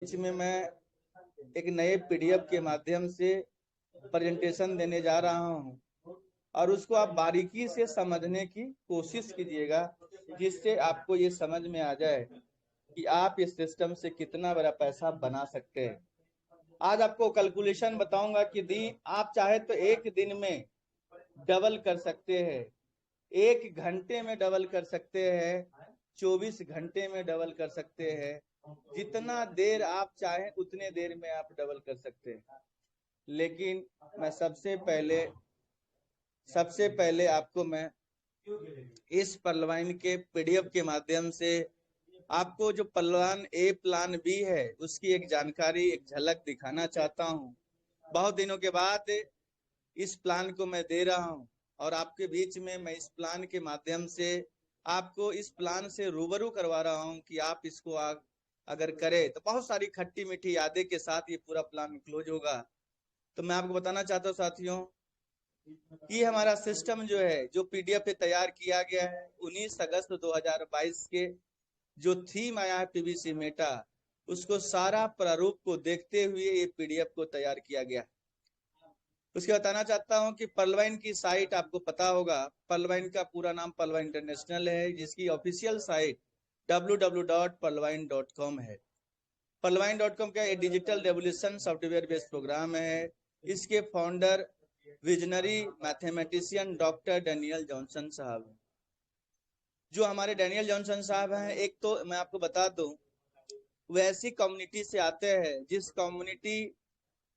बीच में मैं एक नए पीडीएफ के माध्यम से प्रेजेंटेशन देने जा रहा हूं और उसको आप बारीकी से समझने की कोशिश कीजिएगा, जिससे आपको ये समझ में आ जाए कि आप इस सिस्टम से कितना बड़ा पैसा बना सकते हैं। आज आपको कैलकुलेशन बताऊंगा कि आप चाहे तो एक दिन में डबल कर सकते हैं, एक घंटे में डबल कर सकते हैं, 24 घंटे में डबल कर सकते हैं। जितना देर आप चाहें उतने देर में आप डबल कर सकते हैं। लेकिन मैं सबसे पहले आपको मैं इस पलवाइन के पीडीएफ के माध्यम से आपको जो प्लान ए प्लान बी है उसकी एक जानकारी, एक झलक दिखाना चाहता हूं। बहुत दिनों के बाद इस प्लान को मैं दे रहा हूं और आपके बीच में मैं इस प्लान के माध्यम से आपको इस प्लान से रूबरू करवा रहा हूं कि आप इसको अगर करें तो बहुत सारी खट्टी मीठी यादें के साथ ये पूरा प्लान क्लोज होगा। तो मैं आपको बताना चाहता हूँ साथियों, ये हमारा सिस्टम जो है, जो पीडीएफ पे तैयार किया गया है 19 अगस्त 2022 के जो थीम आया है पीवीसी मेटा, उसको सारा प्रारूप को देखते हुए ये पीडीएफ को तैयार किया गया है। उसके बताना चाहता हूं कि पलवाइन की साइट आपको पता होगा, पलवाइन का पूरा नाम पलवाइन इंटरनेशनल है, जिसकी ऑफिशियल साइट www.palvine.com है। palvine.com का एक digital revolution software based program है। इसके founder visionary mathematician doctor Daniel Johnson साहब हैं। जो हमारे डैनियल जॉनसन साहब हैं, एक तो मैं आपको बता दूं, वैसी कम्युनिटी से आते हैं जिस कम्युनिटी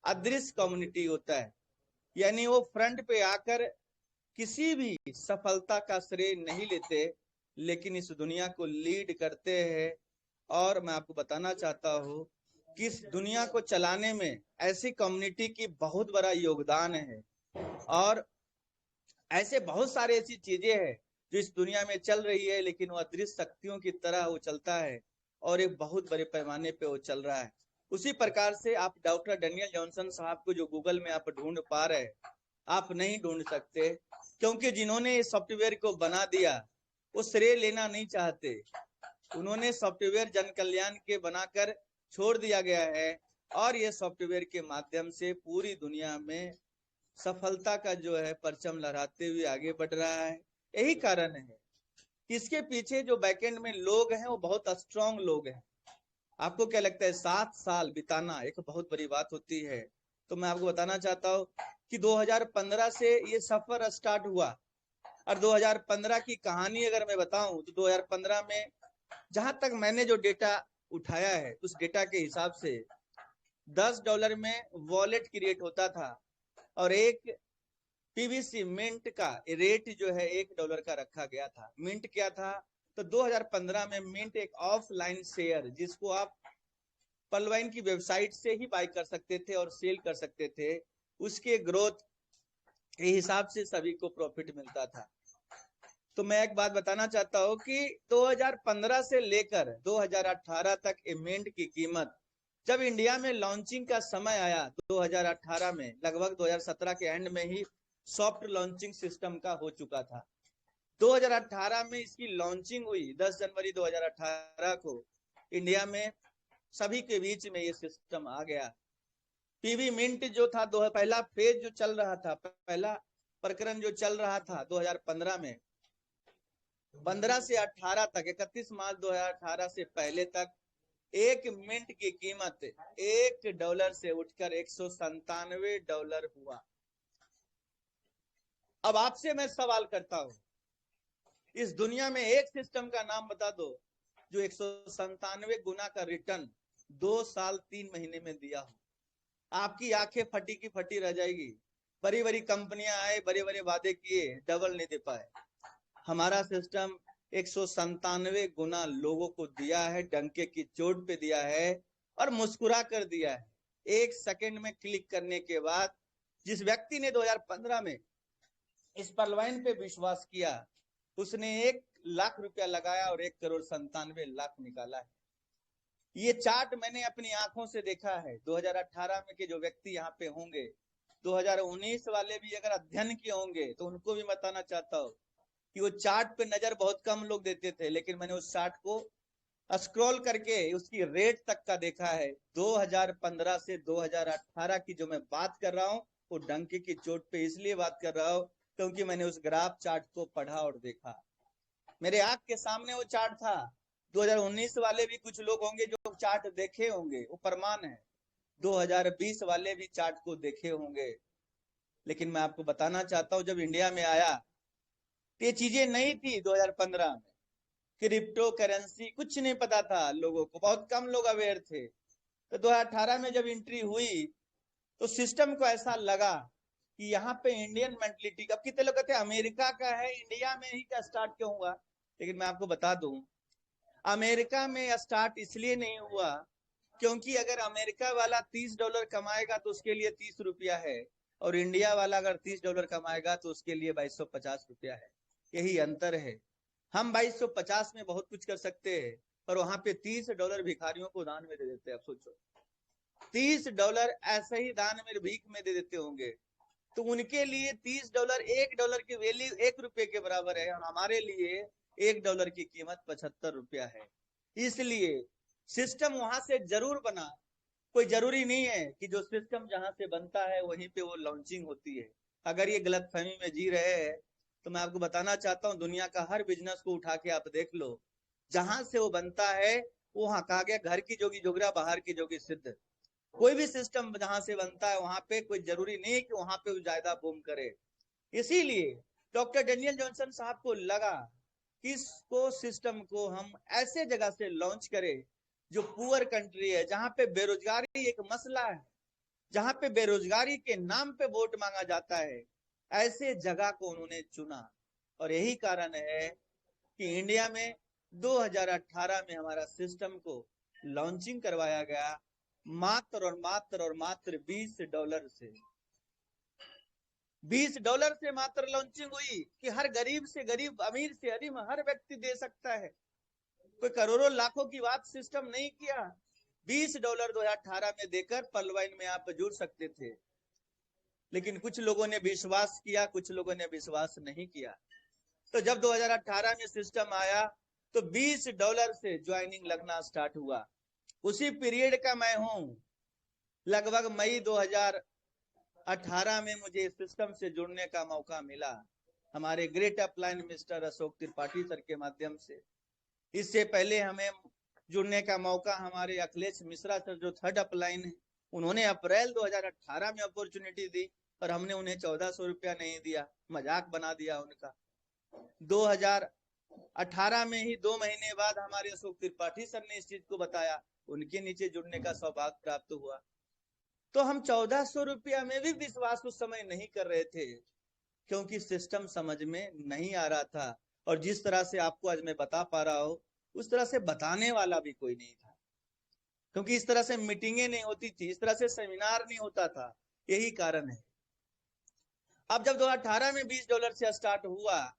अदृश्य कम्युनिटी होता है, यानी वो फ्रंट पे आकर किसी भी सफलता का श्रेय नहीं लेते, लेकिन इस दुनिया को लीड करते हैं। और मैं आपको बताना चाहता हूँ कि इस दुनिया को चलाने में ऐसी कम्युनिटी की बहुत बड़ा योगदान है और ऐसे बहुत सारे ऐसी चीजें हैं जो इस दुनिया में चल रही है, लेकिन वो अदृश्य शक्तियों की तरह वो चलता है और एक बहुत बड़े पैमाने पे वो चल रहा है। उसी प्रकार से आप डॉक्टर डैनियल जॉनसन साहब को जो गूगल में आप ढूंढ पा रहे हैं, आप नहीं ढूंढ सकते, क्योंकि जिन्होंने इस सॉफ्टवेयर को बना दिया वो श्रेय लेना नहीं चाहते। उन्होंने सॉफ्टवेयर जन कल्याण के बनाकर छोड़ दिया गया है और ये सॉफ्टवेयर के माध्यम से पूरी दुनिया में सफलता का जो है परचम लहराते हुए आगे बढ़ रहा है। यही कारण है कि इसके पीछे जो बैकएंड में लोग हैं वो बहुत स्ट्रांग लोग हैं। आपको क्या लगता है 7 साल बिताना एक बहुत बड़ी बात होती है? तो मैं आपको बताना चाहता हूँ कि 2015 से ये सफर स्टार्ट हुआ और 2015 की कहानी अगर मैं बताऊं तो 2015 में जहां तक मैंने जो डेटा उठाया है उस डेटा के हिसाब से $10 में वॉलेट क्रिएट होता था और एक पीवीसी मिंट का रेट जो है $1 का रखा गया था। मिंट क्या था? तो 2015 में मिंट एक ऑफलाइन शेयर, जिसको आप पलवाइन की वेबसाइट से ही बाय कर सकते थे और सेल कर सकते थे, उसके ग्रोथ के हिसाब से सभी को प्रॉफिट मिलता था। तो मैं एक बात बताना चाहता हूँ कि 2015 से लेकर 2018 तक मिंट की कीमत, जब इंडिया में लॉन्चिंग का समय आया 2018 में, लगभग 2017 के एंड में ही सॉफ्ट लॉन्चिंग सिस्टम का हो चुका था। 2018 में इसकी लॉन्चिंग हुई 10 जनवरी 2018 को इंडिया में, सभी के बीच में ये सिस्टम आ गया। पीवी मिंट जो था, पहला फेज जो चल रहा था, पहला प्रकरण जो चल रहा था 2015 में, 15 से 18 तक, 31 मार्च 2018 से पहले तक एक मिनट की कीमत $1 से उठकर $197 हुआ। अब आपसे मैं सवाल करता हूं, इस दुनिया में एक सिस्टम का नाम बता दो जो 197 गुना का रिटर्न 2 साल 3 महीने में दिया हो। आपकी आंखें फटी की फटी रह जाएगी। बड़ी बड़ी कंपनियां आए, बड़े बड़े वादे किए, डबल नहीं दे पाए। हमारा सिस्टम 197 गुना लोगों को दिया है, डंके की चोट पे दिया है और मुस्कुरा कर दिया है। 1 सेकंड में क्लिक करने के बाद जिस व्यक्ति ने 2015 में इस पलवाइन पे विश्वास किया, उसने ₹1,00,000 लगाया और 1,97,00,000 निकाला है। ये चार्ट मैंने अपनी आंखों से देखा है। 2018 में के जो व्यक्ति यहाँ पे होंगे, 2019 वाले भी अगर अध्ययन किए होंगे तो उनको भी बताना चाहता हूँ कि वो चार्ट पे नजर बहुत कम लोग देते थे, लेकिन मैंने उस चार्ट को स्क्रॉल करके उसकी रेट तक का देखा है। 2015 से 2018 की जो मैं बात कर रहा हूं वो डंके की चोट पे इसलिए बात कर रहा हूं क्योंकि मैंने उस ग्राफ चार्ट को पढ़ा और देखा। मेरे आंख के सामने वो चार्ट था। 2019 वाले भी कुछ लोग होंगे जो चार्ट देखे होंगे, वो प्रमाण है। 2020 वाले भी चार्ट को देखे होंगे। लेकिन मैं आपको बताना चाहता हूं, जब इंडिया में आया ये चीजें नहीं थी। 2015 में क्रिप्टो करेंसी कुछ नहीं पता था लोगों को, बहुत कम लोग अवेयर थे। तो 2018 में जब एंट्री हुई तो सिस्टम को ऐसा लगा कि यहाँ पे इंडियन मेंटलिटी, अब कितने लोग कहते हैं अमेरिका का है, इंडिया में ही क्या स्टार्ट क्यों हुआ। लेकिन मैं आपको बता दूं, अमेरिका में स्टार्ट इसलिए नहीं हुआ क्योंकि अगर अमेरिका वाला $30 कमाएगा तो उसके लिए 30 रुपया है, और इंडिया वाला अगर $30 कमाएगा तो उसके लिए 2250 रुपया है। यही अंतर है। हम 2250 में बहुत कुछ कर सकते हैं, पर वहां पे $30 भिखारियों को दान में दे देते हैं। आप सोचो, $30 ऐसे ही दान में भीख में दे देते होंगे। तो उनके लिए $30 $1 की वैल्यू 1 रुपये के बराबर है, और हमारे लिए $1 की कीमत 75 रुपया है। इसलिए सिस्टम वहां से जरूर बना। कोई जरूरी नहीं है कि जो सिस्टम जहां से बनता है वहीं पे वो लॉन्चिंग होती है। अगर ये गलतफहमी में जी रहे हैं तो मैं आपको बताना चाहता हूँ, दुनिया का हर बिजनेस को उठा के आप देख लो, जहां से वो बनता है वो, वहां कहा गया घर की जोगी जोगरा बाहर की जोगी सिद्ध। कोई भी सिस्टम जहां से बनता है वहां पे कोई जरूरी नहीं कि वहां पे ज्यादा बूम करे। इसीलिए डॉक्टर डेनियल जॉनसन साहब को लगा कि इसको सिस्टम को हम ऐसे जगह से लॉन्च करें जो पुअर कंट्री है, जहां पे बेरोजगारी एक मसला है, जहां पे बेरोजगारी के नाम पे वोट मांगा जाता है। ऐसे जगह को उन्होंने चुना, और यही कारण है कि इंडिया में 2018 में हमारा सिस्टम को लॉन्चिंग करवाया गया, मात्र $20 से। $20 से मात्र लॉन्चिंग हुई कि हर गरीब से गरीब, अमीर से अमीर हर व्यक्ति दे सकता है। कोई करोड़ों लाखों की बात सिस्टम नहीं किया। $20 2018 में देकर पलवाइन में आप जुड़ सकते थे। लेकिन कुछ लोगों ने विश्वास किया, कुछ लोगों ने विश्वास नहीं किया। तो जब 2018 में सिस्टम आया तो $20 से ज्वाइनिंग लगना स्टार्ट हुआ। उसी पीरियड का मैं हूं। लगभग मई 2018 में मुझे सिस्टम से जुड़ने का मौका मिला, हमारे great upline mister Ashok Tripathi sir के माध्यम से। इससे पहले हमें जुड़ने का मौका हमारे अखिलेश मिश्रा सर जो थर्ड अपलाइन है, उन्होंने अप्रैल 2018 में अपॉर्चुनिटी दी, और हमने उन्हें 1400 रुपया नहीं दिया, मजाक बना दिया उनका। 2018 में ही 2 महीने बाद हमारे अशोक त्रिपाठी सर ने इस चीज को बताया, उनके नीचे जुड़ने का सौभाग्य प्राप्त हुआ। तो हम 1400 रुपया में भी विश्वास उस समय नहीं कर रहे थे, क्योंकि सिस्टम समझ में नहीं आ रहा था। और जिस तरह से आपको आज मैं बता पा रहा हूं, उस तरह से बताने वाला भी कोई नहीं था, क्योंकि इस तरह से मीटिंगें नहीं होती थी, इस तरह से सेमिनार नहीं होता था। यही कारण है। अब जब 2018 में $20 से स्टार्ट हुआ,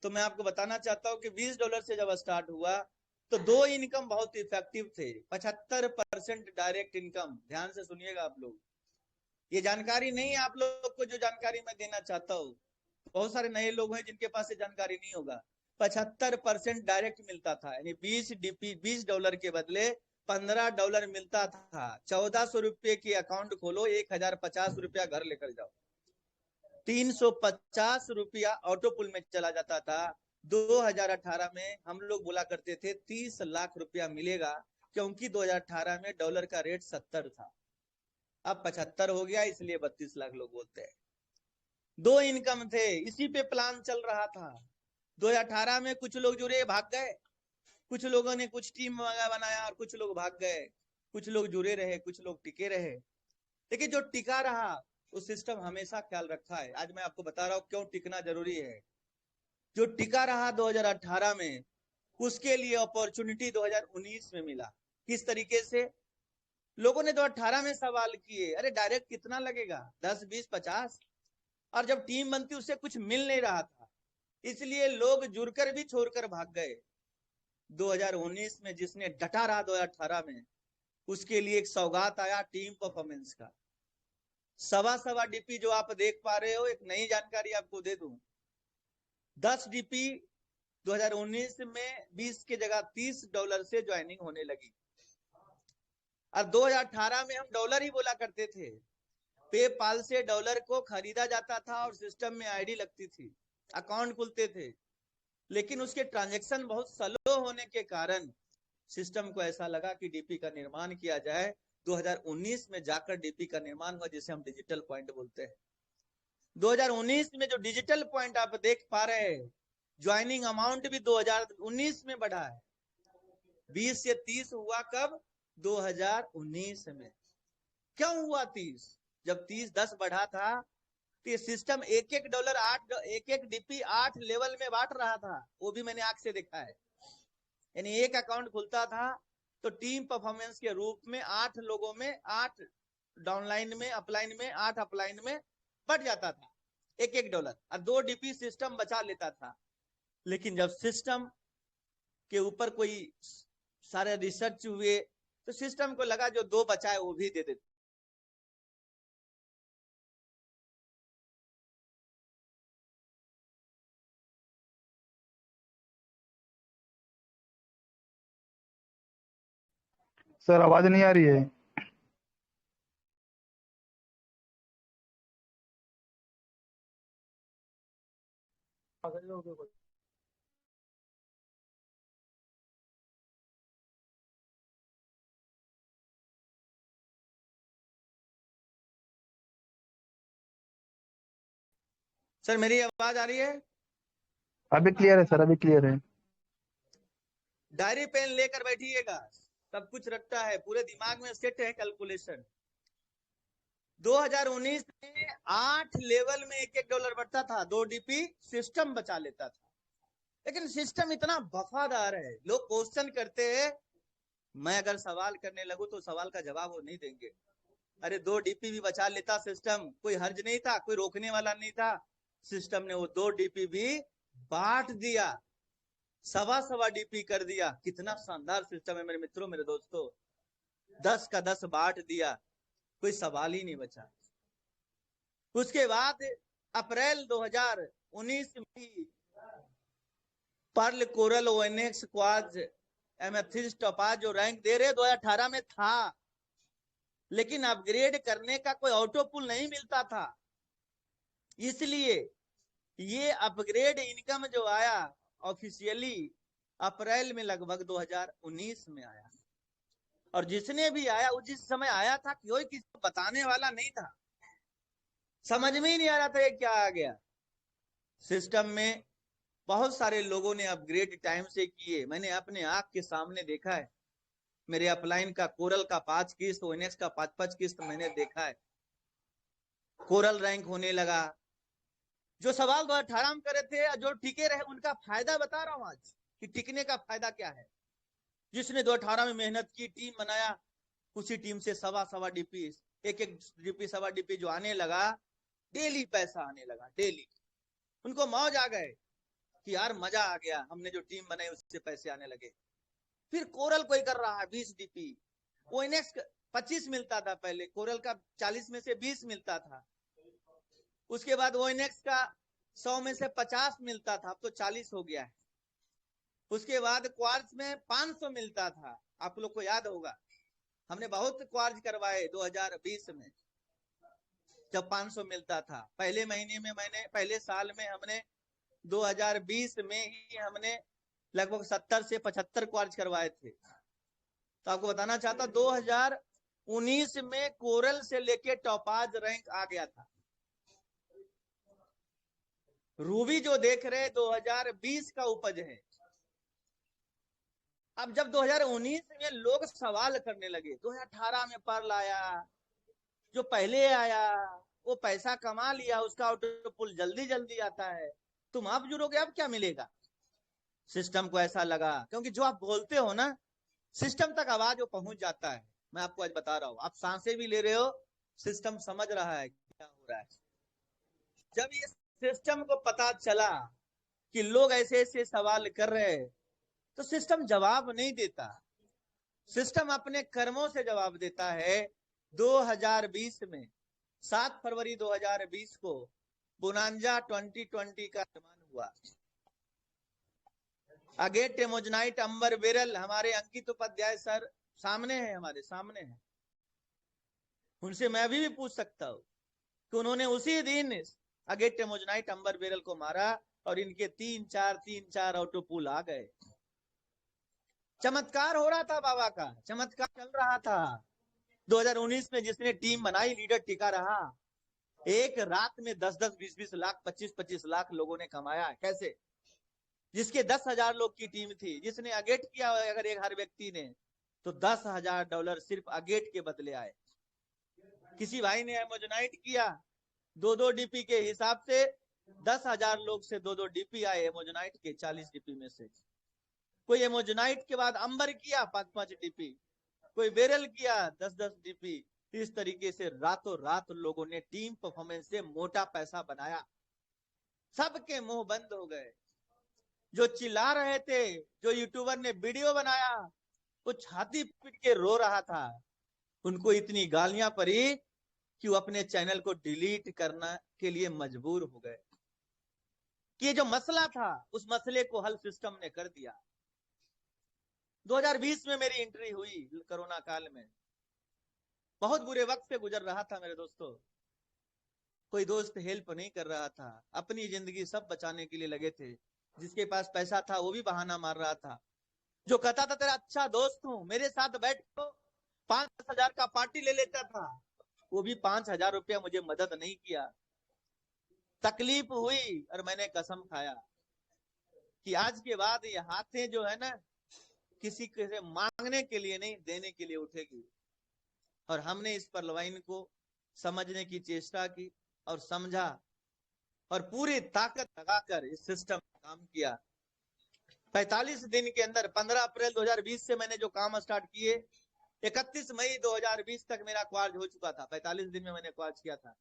तो मैं आपको बताना चाहता हूं कि $20 से जब स्टार्ट हुआ तो 2 इनकम बहुत इफेक्टिव थे। 75% डायरेक्ट इनकम। ध्यान से सुनिएगा आप लोग, ये जानकारी नहीं है आप लोग को जो जानकारी मैं देना चाहता हूँ। बहुत सारे नए लोग हैं जिनके पास ये जानकारी नहीं होगा। 75% डायरेक्ट मिलता था, यानी $20 के बदले $15 मिलता था। 1400 रुपये की अकाउंट खोलो, 1050 रुपया घर लेकर जाओ, 350 रुपया ऑटो पुल में चला जाता था। 2018 में हम लोग बोला करते थे 30 लाख रुपया मिलेगा, क्योंकि 2018 में डॉलर का रेट 70 था। अब 75 हो गया, इसलिए 32 लाख लोग बोलते हैं। 2 इनकम थे, इसी पे प्लान चल रहा था। 2018 में कुछ लोग जुड़े, भाग गए, कुछ लोगों ने कुछ टीम बनाया और कुछ लोग भाग गए, कुछ लोग जुड़े रहे, कुछ लोग टिके रहे। लेकिन जो टिका रहा वो सिस्टम हमेशा ख्याल रखा है। आज मैं आपको बता रहा हूं क्यों टिकना जरूरी है। जो टिका रहा 2018 में, उसके लिए अपॉर्चुनिटी 2019 में मिला। किस तरीके से? लोगों ने 2018 में सवाल किए, अरे डायरेक्ट कितना लगेगा, 10, 20, 50, और जब टीम बनती उससे कुछ मिल नहीं रहा था, इसलिए लोग जुड़कर भी छोड़कर भाग गए। 2019 में जिसने डटा रहा 2018 में, उसके लिए एक सौगात आया टीम परफॉर्मेंस का। सवा डीपी जो आप देख पा रहे हो, एक नई जानकारी आपको दे दूं, 10 डीपी 2019 में 20 के जगह $30 से ज्वाइनिंग होने लगी। और 2018 में हम डॉलर ही बोला करते थे। पेपाल से डॉलर को खरीदा जाता था और सिस्टम में आईडी लगती थी, अकाउंट खुलते थे, लेकिन उसके ट्रांजैक्शन बहुत स्लो होने के कारण सिस्टम को ऐसा लगा कि डीपी का निर्माण किया जाए। 2019 में जाकर डीपी का निर्माण हुआ, जिसे हम डिजिटल पॉइंट बोलते हैं। 2019 में जो डिजिटल पॉइंट आप देख पा रहे हैं, ज्वाइनिंग अमाउंट भी 2019 में बढ़ा है। 20 से 30 हुआ कब? 2019 में। क्यों हुआ 30? जब 10 बढ़ा था तो ये सिस्टम एक डीपी 8 लेवल में बांट रहा था। वो भी मैंने आंख से देखा है। यानी एक अकाउंट खुलता था तो टीम परफॉर्मेंस के रूप में 8 लोगों में 8 डाउनलाइन में, अपलाइन में, 8 अपलाइन में बढ़ जाता था $1 और 2 डीपी सिस्टम बचा लेता था। लेकिन जब सिस्टम के ऊपर कोई सारे रिसर्च हुए तो सिस्टम को लगा जो 2 बचा है वो भी दे देते। सर आवाज नहीं आ रही है। सर मेरी आवाज आ रही है? अभी क्लियर है सर, अभी क्लियर है। डायरी पेन लेकर बैठिएगा, सब कुछ रखता है, पूरे दिमाग में सेट है कैलकुलेशन। 2019 में 8 लेवल में $1 बढ़ता था, 2 डीपी सिस्टम बचा लेता था। लेकिन सिस्टम इतना वफादार है, लोग क्वेश्चन करते हैं, मैं अगर सवाल करने लगू तो सवाल का जवाब वो नहीं देंगे। अरे 2 डीपी भी बचा लेता सिस्टम, कोई हर्ज नहीं था, कोई रोकने वाला नहीं था। सिस्टम ने वो 2 डीपी भी बांट दिया, सवा डीपी कर दिया। कितना शानदार सिस्टम है मेरे मित्रों, मेरे दोस्तों। 10 का 10 बांट दिया, कोई सवाल ही नहीं बचा। उसके बाद अप्रैल 2019 में pearl, coral, onyx, quartz, amethyst, topaz जो रैंक दे रहे 2018 में था, लेकिन अपग्रेड करने का कोई ऑटो पुल नहीं मिलता था। इसलिए ये अपग्रेड इनकम जो आया ऑफिशियली अप्रैल में लगभग 2019 में आया। और जिसने भी आया वो जिस समय आया था कोई किसी को बताने वाला नहीं था, समझ में ही नहीं आ रहा था ये क्या आ गया। सिस्टम में बहुत सारे लोगों ने अपग्रेड टाइम से किए, मैंने अपने आंख के सामने देखा है। मेरे अपलाइन का कोरल का 5 किस्त, ओएनएक्स का 5 किस्त मैंने देखा है। कोरल रैंक होने लगा। जो सवाल 2018 में करे थे जो टिके रहे उनका फायदा बता रहा हूं आज कि टिकने का फायदा क्या है। जिसने 2018 में मेहनत की, टीम बनाया, उसी टीम से सवा डीपी, एक डीपी, सवा डीपी जो आने लगा, डेली पैसा आने लगा, डेली। उनको मौज आ गए कि यार मजा आ गया, हमने जो टीम बनाई उससे पैसे आने लगे। फिर कोरल कोई कर रहा है 20 डीपी, ओएनएक्स 25 मिलता था पहले, कोरल का 40 में से 20 मिलता था। उसके बाद ओएनएक्स का 100 में से 50 मिलता था, अब तो 40 हो गया है। उसके बाद क्वार्ट्ज में 500 मिलता था, आप लोग को याद होगा, हमने बहुत क्वार्ट्ज करवाए 2020 में, जब 500 मिलता था। पहले महीने में पहले साल में हमने 2020 में ही हमने लगभग 70 से 75 क्वार्ट्ज करवाए थे। तो आपको बताना चाहता 2019 में कोरल से लेके टोपाज रैंक आ गया था। रूबी जो देख रहे 2020 का उपज है। अब जब 2019 में लोग सवाल करने लगे, 2018 में पर्ल आया, जो पहले आया वो पैसा कमा लिया, उसका ऑटो पुल जल्दी जल्दी आता है, तुम अब जुड़ोगे अब क्या मिलेगा। सिस्टम को ऐसा लगा, क्योंकि जो आप बोलते हो ना सिस्टम तक आवाज वो पहुंच जाता है। मैं आपको आज बता रहा हूं, आप सांसें भी ले रहे हो, सिस्टम समझ रहा है क्या हो रहा है। जब ये सिस्टम को पता चला कि लोग ऐसे ऐसे सवाल कर रहे हैं, तो सिस्टम जवाब नहीं देता, सिस्टम अपने कर्मों से जवाब देता है। 2020 में 7 फरवरी 2020 को बोनांजा 2020 का निर्माण हुआ। अगेट एमोजनाइट अंबर बेरल, हमारे अंकित उपाध्याय सर सामने है, हमारे सामने है, उनसे मैं अभी भी पूछ सकता हूं कि उन्होंने उसी दिन अगेट एमोजनाइट अंबर बेरल को मारा और इनके 3-4 ऑटोपुल आ गए। चमत्कार हो रहा था बाबा का, चमत्कार चल रहा था। 2019 में जिसने टीम बनाई, लीडर टिका रहा। एक रात में 10-10, 20-20 लाख, 25-25 लाख लोगों ने कमाया। कैसे? जिसके 10,000 लोग की टीम थी, जिसने अगेट किया अगर एक हर व्यक्ति ने, तो $10,000 सिर्फ अगेट के बदले आए। किसी भाई ने एमोजनाइट किया, 2-2 डीपी के हिसाब से 10,000 लोग से 2-2 डीपी आए एमोजनाइट के, 40 डीपी में से। कोई एमोजनाइट के बाद अंबर किया 5-5 डीपी, कोई बेरल किया 10-10 डीपी। इस तरीके से रातों रात लोगों ने टीम परफॉर्मेंस से मोटा पैसा बनाया। सबके मुंह बंद हो गए। जो चिल्ला रहे थे, जो यूट्यूबर ने वीडियो बनाया, वो छाती पीट के रो रहा था। उनको इतनी गालियां पड़ी कि वो अपने चैनल को डिलीट करने के लिए मजबूर हो गए। कि ये जो मसला था, उस मसले को हल सिस्टम ने कर दिया। 2020 में मेरी एंट्री हुई कोरोना काल में। बहुत बुरे वक्त से गुजर रहा था मेरे दोस्तों। कोई दोस्त हेल्प नहीं कर रहा था, अपनी जिंदगी सब बचाने के लिए लगे थे। जिसके पास पैसा था वो भी बहाना मार रहा था। जो कहता था तेरा अच्छा दोस्त हूं, मेरे साथ बैठ तो 5,000 का पार्टी ले लेता था, वो भी 5,000 रुपया मुझे मदद नहीं किया। तकलीफ हुई और मैंने कसम खाया कि आज के बाद ये हाथें जो है ना, किसी से मांगने के लिए नहीं, देने के लिए उठेगी। और हमने इस परलवाइन को समझने की चेष्टा की और समझा और पूरी ताकत लगाकर इस सिस्टम में काम किया। 45 दिन के अंदर 15 अप्रैल 2020 से मैंने जो काम स्टार्ट किए, 31 मई 2020 तक मेरा क्वार्ज हो चुका था। 45 दिन में मैंने क्वार्ज किया था।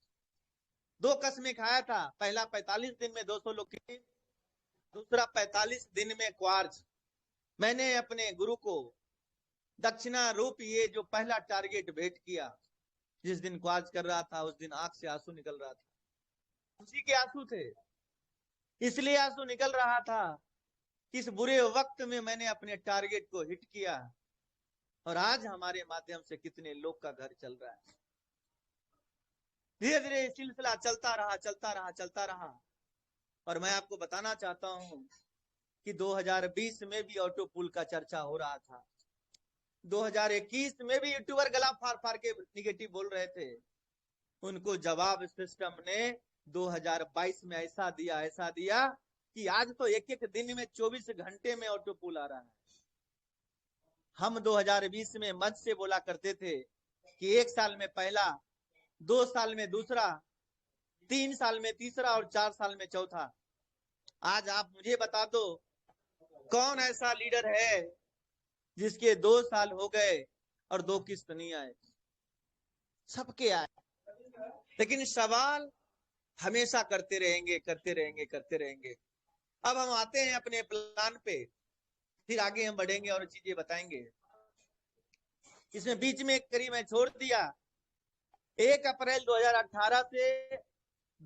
2 कसमें खाया था। पहला 45 दिन में 200 लोग की टीम, दूसरा 45 दिन में क्वार्ज। मैंने अपने गुरु को दक्षिणा रूप ये जो पहला टारगेट भेंट किया। जिस दिन क्वार्ज कर रहा था उस दिन आंख से आंसू निकल रहा था, खुशी के आंसू थे। इसलिए आंसू निकल रहा था कि इस बुरे वक्त में मैंने अपने टारगेट को हिट किया और आज हमारे माध्यम से कितने लोग का घर चल रहा है। धीरे धीरे सिलसिला चलता रहा। और मैं आपको बताना चाहता हूं कि 2020 में भी ऑटो पुल का चर्चा हो रहा था। 2021 में भी यूट्यूबर गला फाड़ फाड़ के निगेटिव बोल रहे थे। उनको जवाब सिस्टम ने 2022 में ऐसा दिया कि आज तो एक दिन में 24 घंटे में ऑटो पुल आ रहा है। हम 2020 में मंच से बोला करते थे कि 1 साल में पहला, 2 साल में दूसरा, 3 साल में तीसरा और 4 साल में चौथा। आज आप मुझे बता दो, कौन ऐसा लीडर है जिसके 2 साल हो गए और 2 किस्त नहीं आए? सबके आए, लेकिन सवाल हमेशा करते रहेंगे। अब हम आते हैं अपने प्लान पे, फिर आगे हम बढ़ेंगे और चीजें बताएंगे। इसमें बीच में एक करी मैं छोड़ दिया। 1 अप्रैल 2018 से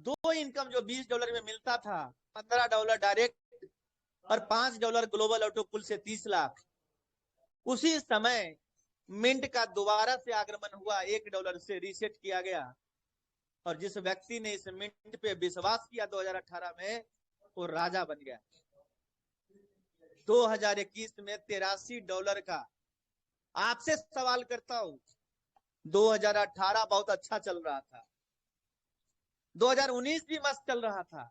2 इनकम जो $20 में मिलता था, $15 डायरेक्ट और $5 ग्लोबल ऑटो पुल से 30 लाख। उसी समय मिंट का दोबारा से आगमन हुआ, $1 से रीसेट किया गया। और जिस व्यक्ति ने इस मिंट पे विश्वास किया 2018 में, वो राजा बन गया। 2021 में $83 का। आपसे सवाल करता हूं, 2018 बहुत अच्छा चल रहा था, 2019 भी मस्त चल रहा था,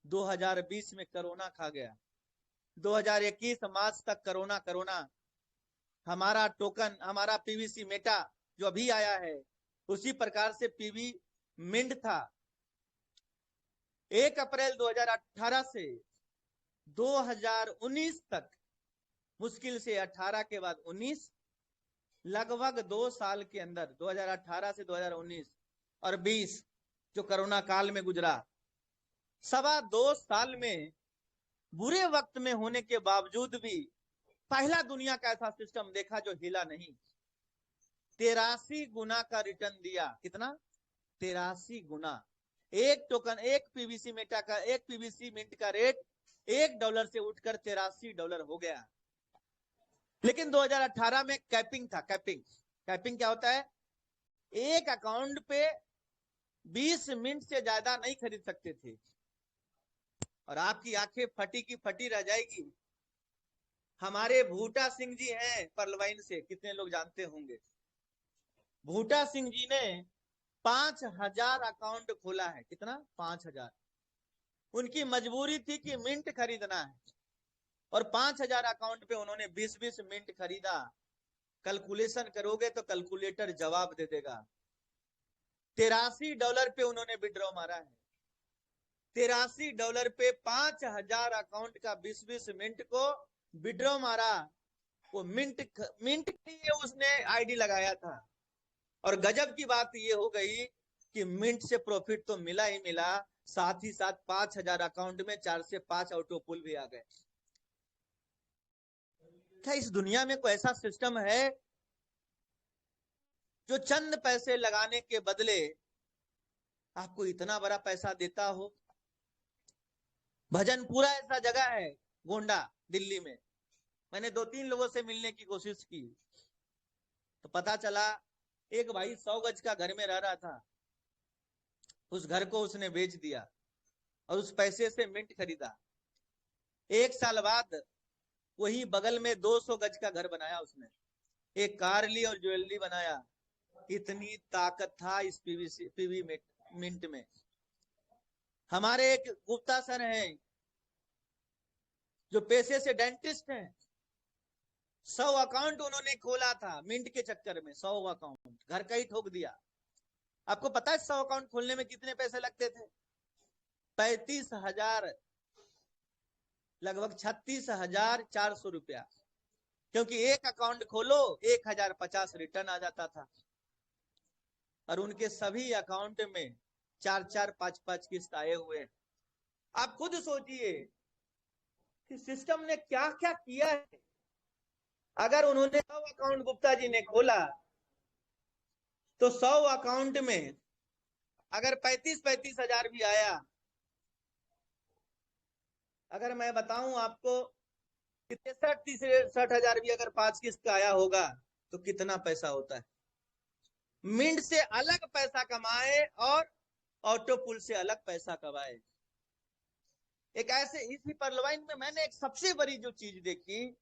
2020 में कोरोना खा गया। 2021 मार्च तक कोरोना। हमारा टोकन, हमारा पीवीसी मेटा जो अभी आया है, उसी प्रकार से पीवी मिंट था। 1 अप्रैल 2018 से 2019 तक, मुश्किल से 18 के बाद 19, लगभग 2 साल के अंदर, 2018 से 2019 और 20 जो कोरोना काल में गुजरा, 2.25 साल में बुरे वक्त में होने के बावजूद भी पहला दुनिया का ऐसा सिस्टम देखा जो हिला नहीं। 83 गुना का रिटर्न दिया। कितना? 83 गुना। एक टोकन, एक पीवीसी मेटा का, एक पीवीसी मिंट का रेट $1 से उठकर $83 हो गया। लेकिन 2018 में कैपिंग था। कैपिंग क्या होता है? एक अकाउंट पे 20 मिनट से ज्यादा नहीं खरीद सकते थे। और आपकी आंखें फटी की फटी रह जाएगी। हमारे भूटा सिंह जी हैं पर्लवाइन से, कितने लोग जानते होंगे। भूटा सिंह जी ने 5,000 अकाउंट खोला है। कितना? 5,000। उनकी मजबूरी थी कि मिंट खरीदना है, और 5,000 अकाउंट पे उन्होंने 20-20 मिंट खरीदा। कैलकुलेशन करोगे तो कैलकुलेटर जवाब दे देगा। $83 पे उन्होंने विड्रॉ मारा है। $83 पे 5,000 अकाउंट का 20-20 मिनट को विड्रॉ मारा। वो मिंट के लिए उसने आईडी लगाया था। और गजब की बात ये हो गई कि मिंट से प्रॉफिट तो मिला ही मिला, साथ ही साथ 5,000 अकाउंट में 4 से 5 ऑटो पुल भी आ गए। क्या इस दुनिया में कोई ऐसा सिस्टम है जो चंद पैसे लगाने के बदले आपको इतना बड़ा पैसा देता हो? भजनपुरा ऐसा जगह है, गोंडा, दिल्ली में। मैंने 2-3 लोगों से मिलने की कोशिश की तो पता चला एक भाई 100 गज का घर में रह रहा था। उस घर को उसने बेच दिया और उस पैसे से मिंट खरीदा। 1 साल बाद वही बगल में 200 गज का घर बनाया उसने, एक कार ली और ज्वेलरी बनाया। इतनी ताकत था इस पीवी मिंट में। हमारे एक गुप्ता सर हैं जो पेशे से डेंटिस्ट हैं। 100 अकाउंट उन्होंने खोला था मिंट के चक्कर में। 100 अकाउंट घर का ही ठोक दिया। आपको पता है 100 अकाउंट खोलने में कितने पैसे लगते थे? 35,000, लगभग 36,400 रुपया। क्योंकि एक अकाउंट खोलो 1,050 रिटर्न आ जाता था। और उनके सभी अकाउंट में 4-4, 5-5 किस्त आए हुए। आप खुद सोचिए कि सिस्टम ने क्या क्या किया है। अगर उन्होंने 100 अकाउंट गुप्ता जी ने खोला तो 100 अकाउंट में अगर 35-35 हजार भी आया, अगर मैं बताऊं आपको 63-63 हजार भी अगर 5 किस्त का आया होगा तो कितना पैसा होता है। मिंट से अलग पैसा कमाए और ऑटो पुल से अलग पैसा कमाए। एक ऐसे इसी पर्लवाइन में मैंने एक सबसे बड़ी जो चीज देखी,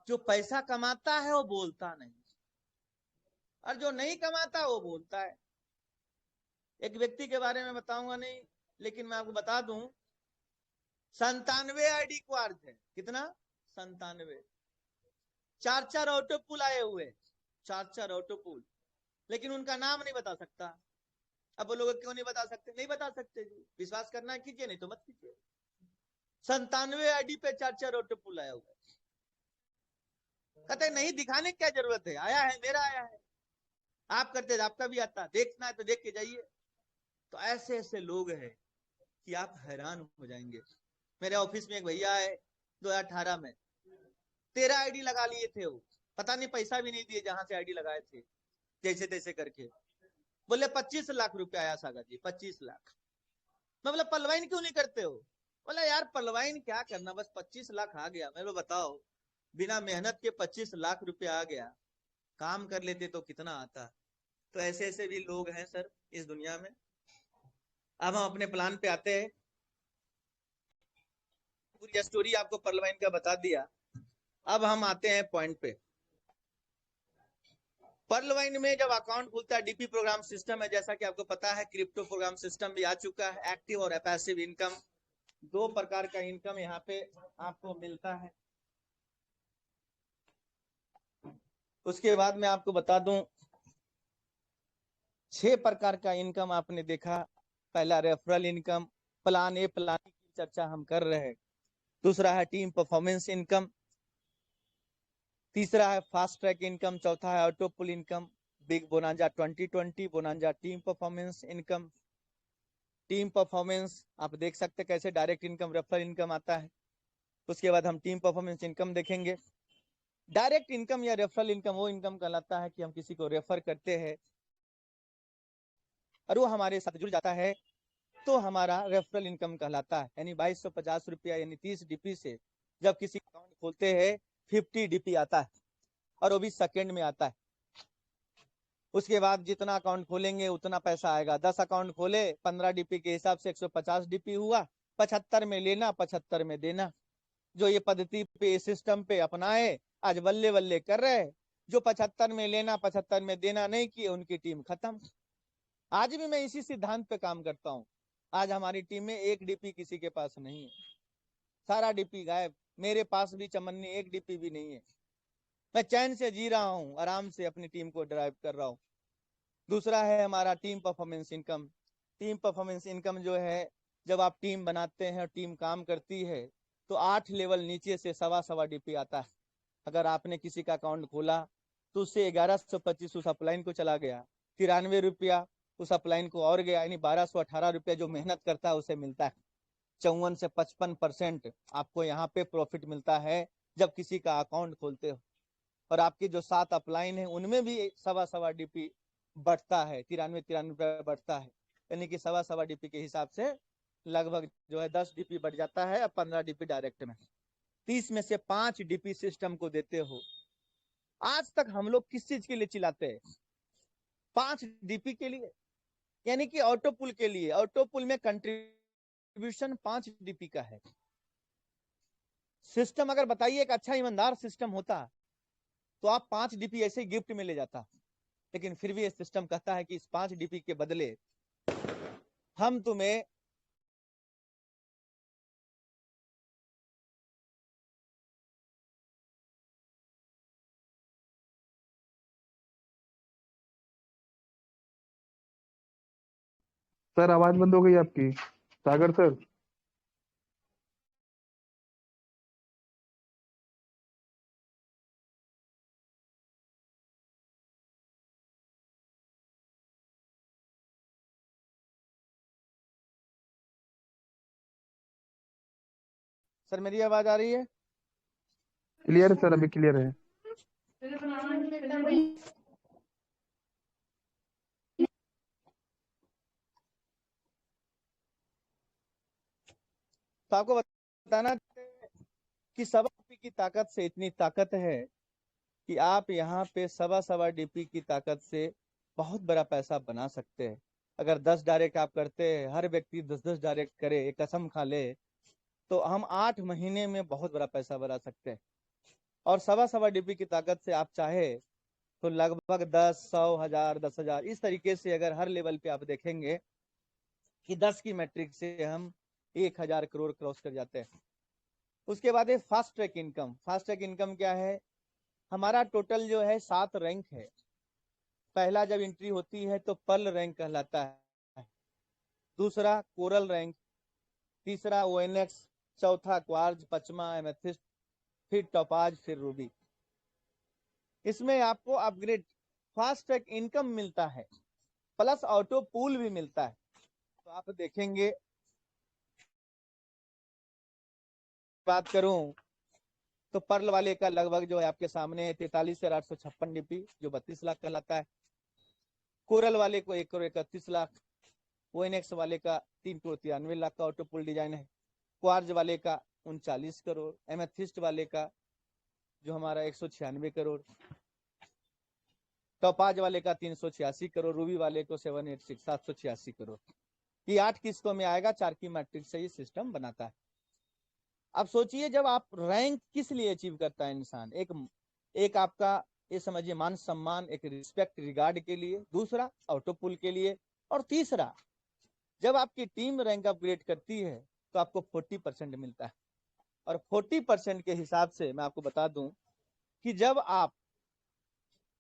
जो पैसा कमाता है वो बोलता नहीं, और जो नहीं कमाता वो बोलता है। एक व्यक्ति के बारे में बताऊंगा नहीं, लेकिन मैं आपको बता दूं 97 आईडी क्वार्ज है। कितना? 97। 4-4 ऑटो पुल आए हुए, 4-4 ऑटो पुल। लेकिन उनका नाम नहीं बता सकता। अब वो लोग क्यों नहीं बता सकते? नहीं बता सकते जी, विश्वास करना कीजिए, नहीं तो मत कीजिए। 97 आईडी पे 4-4 ऑटो पुल आया हुआ। कहते नहीं दिखाने की क्या जरूरत है, आया है, मेरा आया है। आप करते आपका भी आता, देखना है तो देख के जाइए। तो ऐसे ऐसे लोग हैं कि आप हैरान हो जाएंगे। मेरे ऑफिस में एक भैया है, 2018 में 13 आईडी लगा लिए थे। वो पता नहीं पैसा भी नहीं दिए जहां से आईडी लगाए थे, जैसे तैसे करके। बोले 25 लाख रुपया आया सागर जी, 25 लाख। मैं बोला पलवाइन क्यों नहीं करते हो? बोला यार पलवाइन क्या करना, बस 25 लाख आ गया। मैं बताओ, बिना मेहनत के 25 लाख रुपया आ गया, काम कर लेते तो कितना आता। तो ऐसे ऐसे भी लोग हैं सर इस दुनिया में। अब हम अपने प्लान पे आते हैं। पूरी स्टोरी आपको पर्लवाइन का बता दिया। अब हम आते हैं पॉइंट पे। पर्लवाइन में जब अकाउंट खुलता है, डीपी प्रोग्राम सिस्टम है, जैसा कि आपको पता है। क्रिप्टो प्रोग्राम सिस्टम भी आ चुका है। एक्टिव और पैसिव इनकम, 2 प्रकार का इनकम यहाँ पे आपको मिलता है। उसके बाद मैं आपको बता दूं 6 प्रकार का इनकम आपने देखा। पहला referral income, plan A plan की चर्चा हम कर रहे हैं। दूसरा है टीम परफॉर्मेंस इनकम, तीसरा है फास्ट ट्रैक इनकम, चौथा है auto pool income, big bonanza 2020, bonanza team performance income. Team performance आप देख सकते कैसे डायरेक्ट इनकम, रेफरल इनकम आता है। उसके बाद हम टीम परफॉर्मेंस इनकम देखेंगे। डायरेक्ट इनकम या रेफरल इनकम वो इनकम कहलाता है कि हम किसी को रेफर करते हैं और वो हमारे साथ जुड़ जाता है। तो हमारा रेफरल इनकम कहलाता है। यानी 2250 रुपया यानी 30 डीपी से जब किसी अकाउंट खोलते हैं 50 डीपी आता है और वो भी सेकेंड में आता है। उसके बाद जितना अकाउंट खोलेंगे उतना पैसा आएगा। 10 अकाउंट खोले 15 डीपी के हिसाब से 150 डीपी हुआ। 75 में लेना 75 में देना। जो ये पद्धति पे सिस्टम पे अपनाए आज बल्ले बल्ले कर रहे। जो 75 में लेना 75 में देना नहीं किए उनकी टीम खत्म। आज भी मैं इसी सिद्धांत पे काम करता हूँ। आज हमारी टीम में एक डीपी किसी के पास नहीं है, सारा डीपी गायब। मेरे पास भी चमन्नी एक डीपी भी नहीं है। मैं चैन से जी रहा हूँ, आराम से अपनी टीम को ड्राइव कर रहा हूँ। दूसरा है हमारा team performance income. Team performance income जो है, जब आप टीम बनाते हैं और टीम काम करती है तो 8 लेवल नीचे से सवा डीपी आता है। अगर आपने किसी का अकाउंट खोला तो उससे 1125 उस अपलाइन को चला गया, 93 रुपया उस अपलाइन को और गया, यानी 1218 रुपया जो मेहनत करता है उसे मिलता है। 54 से 55% आपको यहाँ पे प्रॉफिट मिलता है जब किसी का अकाउंट खोलते हो। और आपकी जो 7 अपलाइन है उनमें भी सवा डीपी बढ़ता है, 93 रुपया बढ़ता है। यानी कि सवा डीपी के हिसाब से लगभग जो है 10 डीपी बढ़ जाता है और 15 डीपी डायरेक्ट में। 30 में से 5 डीपी सिस्टम को देते हो। आज तक हम लोग किस चीज के लिए चिल्लाते हैं? 5 डीपी के लिए, यानी कि ऑटो पुल के लिए। ऑटो पुल में कंट्रीब्यूशन 5 डीपी का है। सिस्टम अगर बताइए एक अच्छा ईमानदार सिस्टम होता तो आप 5 डीपी ऐसे गिफ्ट में ले जाता। लेकिन फिर भी ये सिस्टम कहता है कि इस 5 डीपी के बदले हम तुम्हें सर आवाज बंद हो गई आपकी। सागर सर। सर मेरी आवाज आ रही है? क्लियर है सर, अभी क्लियर है। तो आपको बताना कि सवा डीपी की ताकत से इतनी ताकत है कि आप यहाँ पे सवा डीपी की ताकत से बहुत बड़ा पैसा बना सकते हैं। अगर 10 डायरेक्ट आप करते हैं, हर व्यक्ति 10-10 डायरेक्ट करे, एक कसम खा ले, तो हम 8 महीने में बहुत बड़ा पैसा बना सकते हैं। और सवा डीपी की ताकत से आप चाहे तो लगभग 10, 100, 1000, 10,000 इस तरीके से अगर हर लेवल पे आप देखेंगे कि 10 की मैट्रिक से हम 1000 करोड़ क्रॉस कर जाते हैं। उसके बाद है fast track income. Fast track income क्या है? हमारा टोटल जो है 7 रैंक है। पहला जब एंट्री होती है तो पर्ल रैंक कहलाता है, दूसरा कोरल रैंक, तीसरा ओएनएक्स, चौथा क्वार्ज, पांचवा एमेथिस्ट, फिर टोपाज, फिर रूबी। इसमें आपको अपग्रेड फास्ट ट्रैक इनकम मिलता है प्लस ऑटो पूल भी मिलता है। तो आप देखेंगे, बात करूं तो पर्ल वाले का लगभग जो है आपके सामने 43,856 डीपी जो 32 लाख कहलाता है। कोरल वाले को 1,31,00,000, ओएनएक्स वाले का 3,93,00,000 का ऑटो पुल डिजाइन है। क्वार्ज वाले का 39 करोड़, एमेथिस्ट वाले का जो हमारा 196 करोड़, टोपाज वाले का 386 करोड़, रूबी वाले को 786 करोड़। ये 8 किस्तों में आएगा। 4 की मैट्रिक से ये सिस्टम बनाता है। अब सोचिए, जब आप रैंक किस लिए अचीव करता है इंसान? एक आपका ये समझिए मान सम्मान, एक रिस्पेक्ट रिगार्ड के लिए, दूसरा ऑटो पुल के लिए, और तीसरा जब आपकी टीम रैंक अपग्रेड करती है तो आपको 40% मिलता है। और 40% के हिसाब से मैं आपको बता दूं कि जब आप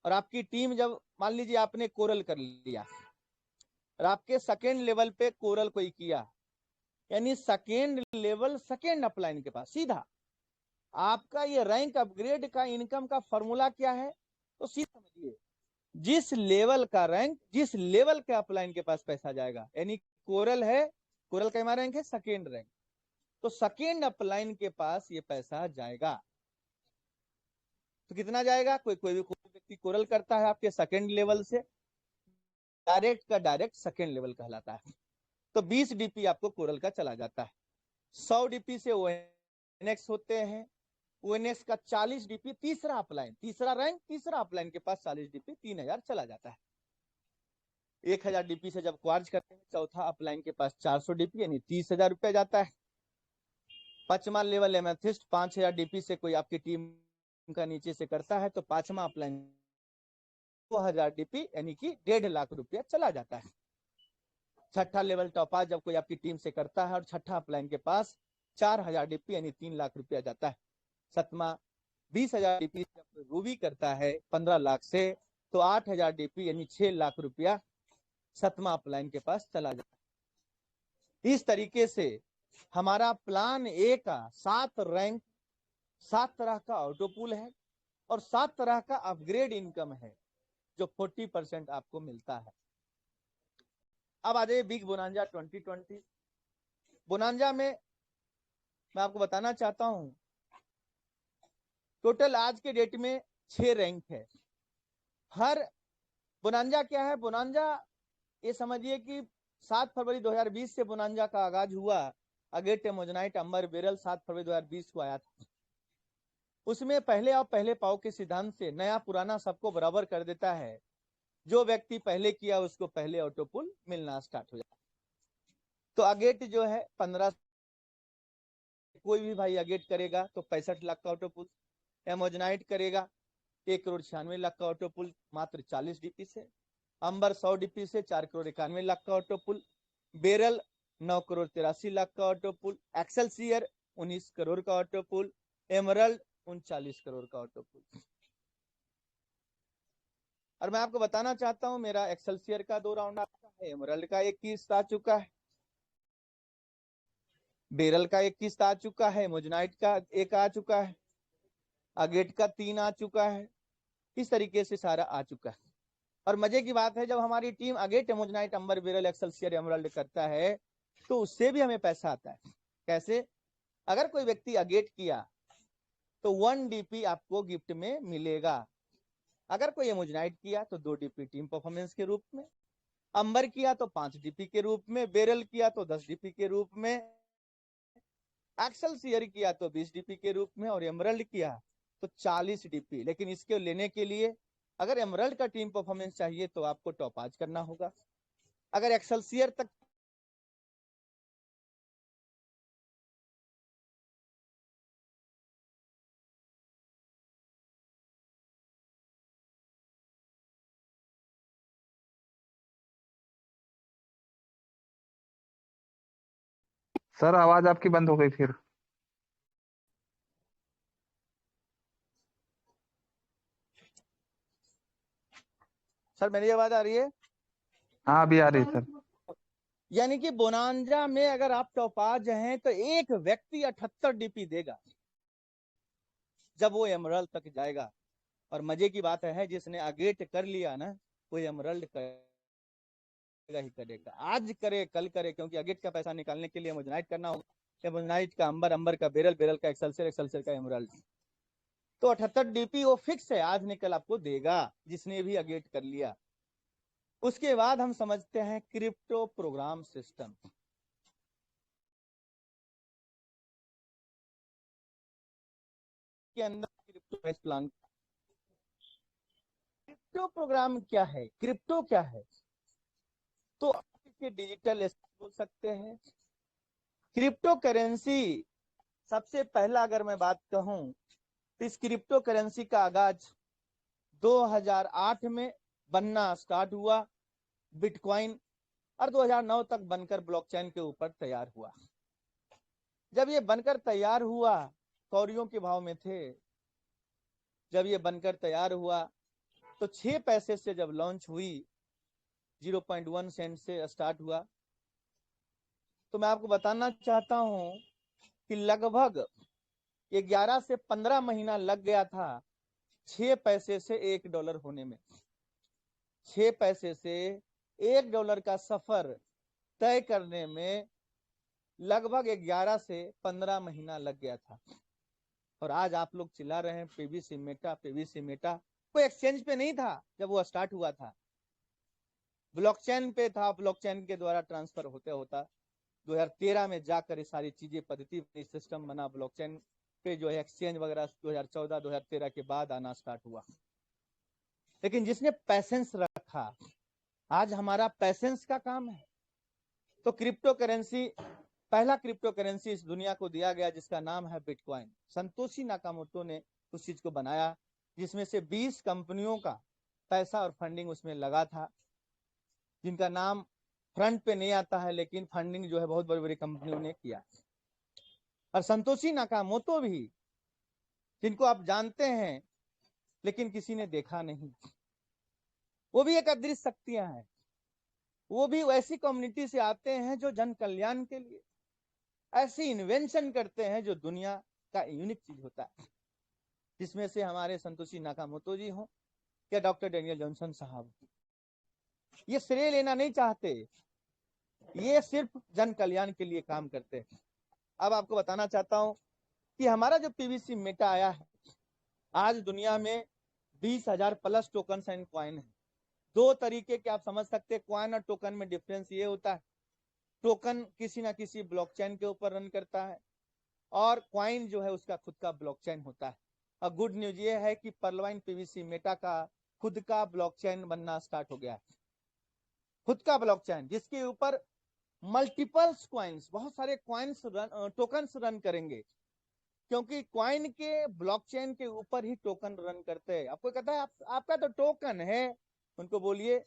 और आपकी टीम, जब मान लीजिए आपने कोरल कर लिया और आपके सेकेंड लेवल पे कोरल कोई किया, यानी सेकेंड लेवल सेकेंड अपलाइन के पास सीधा आपका ये रैंक अपग्रेड का इनकम का फॉर्मूला क्या है? तो सीधा समझिए, जिस लेवल का रैंक जिस लेवल के अपलाइन के पास पैसा जाएगा, यानी कोरल है, कोरल का हमारा रैंक है सेकेंड रैंक, तो सेकेंड अपलाइन के पास ये पैसा जाएगा। तो कितना जाएगा? कोई व्यक्ति कोरल करता है आपके सेकेंड लेवल से, डायरेक्ट का डायरेक्ट सेकेंड लेवल कहलाता है। तो 20 डीपी आपको कोरल का चला जाता है। 100 डीपी से ओएनएक्स होते हैं, ओएनएक्स का 40 डीपी तीसरा अपलाइन, तीसरा रैंक, तीसरा अपलाइन के पास 40 डीपी 3000 चला जाता है। 1000 डीपी से जब क्वार्ज करते हैं, चौथा अपलाइन के पास 400 डीपी यानी 30,000 रुपया जाता है। पांचवा लेवल एमेथिस्ट 5000 डीपी से कोई आपकी टीम का नीचे से करता है तो पांचवा अपलाइन 2000 डीपी यानी कि 1.5 लाख रुपया चला जाता है। छठा लेवल टॉपाज जब कोई आपकी टीम से करता है और छठा अपलाइन के पास 4000 डीपी यानी 3 लाख रुपया जाता है। सतमा 20,000 डीपी जब रूबी करता है 15 लाख से तो 8000 डीपी यानी 6 लाख रुपया सतमा अपलाइन के पास चला जाता है। इस तरीके से हमारा प्लान ए का 7 रैंक, 7 तरह का ऑटोपूल है और 7 तरह का अपग्रेड इनकम है जो 40% आपको मिलता है। अब आ जाइए बिग बोनांजा 2020। बोनांजा में मैं आपको बताना चाहता हूं टोटल आज के डेट में 6 रैंक है। हर बोनांजा क्या है, बोनांजा ये समझिए कि 7 फरवरी 2020 से बोनांजा का आगाज हुआ। अगेट, मोजनाइट, अंबर, बेरल 7 फरवरी 2020 को आया था। उसमें पहले और पहले पाव के सिद्धांत से नया पुराना सबको बराबर कर देता है। जो व्यक्ति पहले किया उसको पहले ऑटोपुल मिलना स्टार्ट हो जाता है। तो अगेट जो है 15, कोई भी भाई अगेट करेगा तो 65 लाख का ऑटोपुल। एमोजनाइट करेगा 1,96,00,000 का ऑटोपुल मात्र 40 डीपी से। अंबर 100 डीपी से 4,91,00,000 का ऑटोपुल। बेरल 9,83,00,000 का ऑटोपुल। एक्सेलसियर 19 करोड़ का ऑटोपुल। एमरल्ड 39 करोड़ का ऑटोपुल। और मैं आपको बताना चाहता हूं मेरा एक्सेलसियर का 2 राउंड आ चुका है, एमरल्ड का 1 किस्त आ चुका है, बेरल का 1 किस्त आ चुका है, मोजनाइट का 1 आ चुका है, अगेट का 3 आ चुका है। इस तरीके से सारा आ चुका है। और मजे की बात है जब हमारी टीम अगेट, मोजनाइट, अंबर, बेरल, एक्सेलसियर, एमरल्ड करता है तो उससे भी हमें पैसा आता है। कैसे? अगर कोई व्यक्ति अगेट किया तो 1 डीपी आपको गिफ्ट में मिलेगा। अगर कोई एमोजनाइट किया तो 2 डीपी टीम परफॉर्मेंस के रूप में, अंबर किया तो 5 डीपी के रूप में, बेरल किया तो 10 डीपी के रूप में, एक्सेलसियर किया तो 20 डीपी के रूप में और एमरल्ड किया तो 40 डीपी। लेकिन इसके लेने के लिए अगर एमरल्ड का टीम परफॉर्मेंस चाहिए तो आपको टॉपाज करना होगा। अगर एक्सेलसियर तक सर आवाज आपकी बंद हो गई फिर। सर मेरी आवाज आ रही है? हाँ अभी आ रही है सर। यानी कि बोनांजा में अगर आप टॉपाज हैं तो एक व्यक्ति 78 डीपी देगा जब वो एमरल्ड तक जाएगा। और मजे की बात है जिसने अगेट कर लिया ना वो एमरल्ड करेगा ही करेगा, आज करे कल करे, क्योंकि अगेट का पैसा निकालने के लिए मोजनाइट करना होगा, मोजनाइट का अंबर, अंबर का बेरल, बेरल का एक्सेलसियर, एक्सेलसियर का एमरल्ड। तो 78 डीपी वो फिक्स है, आज निकल आपको देगा जिसने भी अगेट कर लिया। उसके बाद हम समझते हैं क्रिप्टो प्रोग्राम सिस्टम के अंदर क्रिप्टो प्लान। क्रिप्टो प्रोग्राम क्या है, क्रिप्टो क्या है? तो आप इसे डिजिटल एसेट बोल सकते हैं। क्रिप्टो करेंसी सबसे पहला अगर मैं बात कहूं तो इस क्रिप्टो करेंसी का आगाज 2008 में बनना स्टार्ट हुआ बिटकॉइन, और 2009 तक बनकर ब्लॉकचेन के ऊपर तैयार हुआ। जब ये बनकर तैयार हुआ कौड़ियों के भाव में थे, जब ये बनकर तैयार हुआ तो 6 पैसे से जब लॉन्च हुई 0.1 सेंट से स्टार्ट हुआ। तो मैं आपको बताना चाहता हूं कि लगभग 11 से 15 महीना लग गया था 6 पैसे से $1 होने में। 6 पैसे से $1 का सफर तय करने में लगभग 11 से 15 महीना लग गया था। और आज आप लोग चिल्ला रहे हैं पीवीसी मेटा, पीवीसी मेटा। कोई एक्सचेंज पे नहीं था जब वो स्टार्ट हुआ था। ब्लॉकचेन पे था, ब्लॉकचेन के द्वारा ट्रांसफर होते होता 2013 में जाकर ये सारी चीजें पद्धति सिस्टम बना, ब्लॉकचेन पे जो है एक्सचेंज वगैरह 2014-2013 के बाद आना स्टार्ट हुआ। लेकिन जिसने पैसेंस रखा, आज हमारा पैसेंस का काम है। तो क्रिप्टो करेंसी, पहला क्रिप्टो करेंसी इस दुनिया को दिया गया जिसका नाम है बिटकॉइन। संतोषी नाकामोटो ने उस चीज को बनाया, जिसमें से 20 कंपनियों का पैसा और फंडिंग उसमें लगा था, जिनका नाम फ्रंट पे नहीं आता है, लेकिन फंडिंग जो है बहुत बड़ी बड़ी कंपनियों ने किया। और संतोषी नाकामोटो भी, जिनको आप जानते हैं लेकिन किसी ने देखा नहीं, वो भी एक अदृश्य शक्तियां हैं। वो भी वैसी कम्युनिटी से आते हैं जो जन कल्याण के लिए ऐसी इन्वेंशन करते हैं जो दुनिया का यूनिक चीज होता है, जिसमें से हमारे संतोषी नाकामोटो जी हो या डॉक्टर डेनियल जॉनसन साहब। ये श्रेय लेना नहीं चाहते, ये सिर्फ जन कल्याण के लिए काम करते हैं। अब आपको बताना चाहता हूं कि हमारा जो पीवीसी मेटा आया है, आज दुनिया में 20,000 प्लस टोकन एंड कॉइन है। दो तरीके के आप समझ सकते हैं, कॉइन और टोकन में डिफरेंस ये होता है, टोकन किसी ना किसी ब्लॉकचेन के ऊपर रन करता है और कॉइन जो है उसका खुद का ब्लॉकचेन होता है। और गुड न्यूज ये है कि पर्लवाइन पीवीसी मेटा का खुद का ब्लॉकचेन बनना स्टार्ट हो गया है। खुद का ब्लॉकचेन जिसके ऊपर मल्टीपल्स कॉइन्स, बहुत सारे कॉइन्स टोकन्स रन करेंगे, क्योंकि कॉइन के ब्लॉकचेन के ऊपर ही टोकन रन करते हैं। आपको कहता है आपका तो टोकन है, उनको बोलिए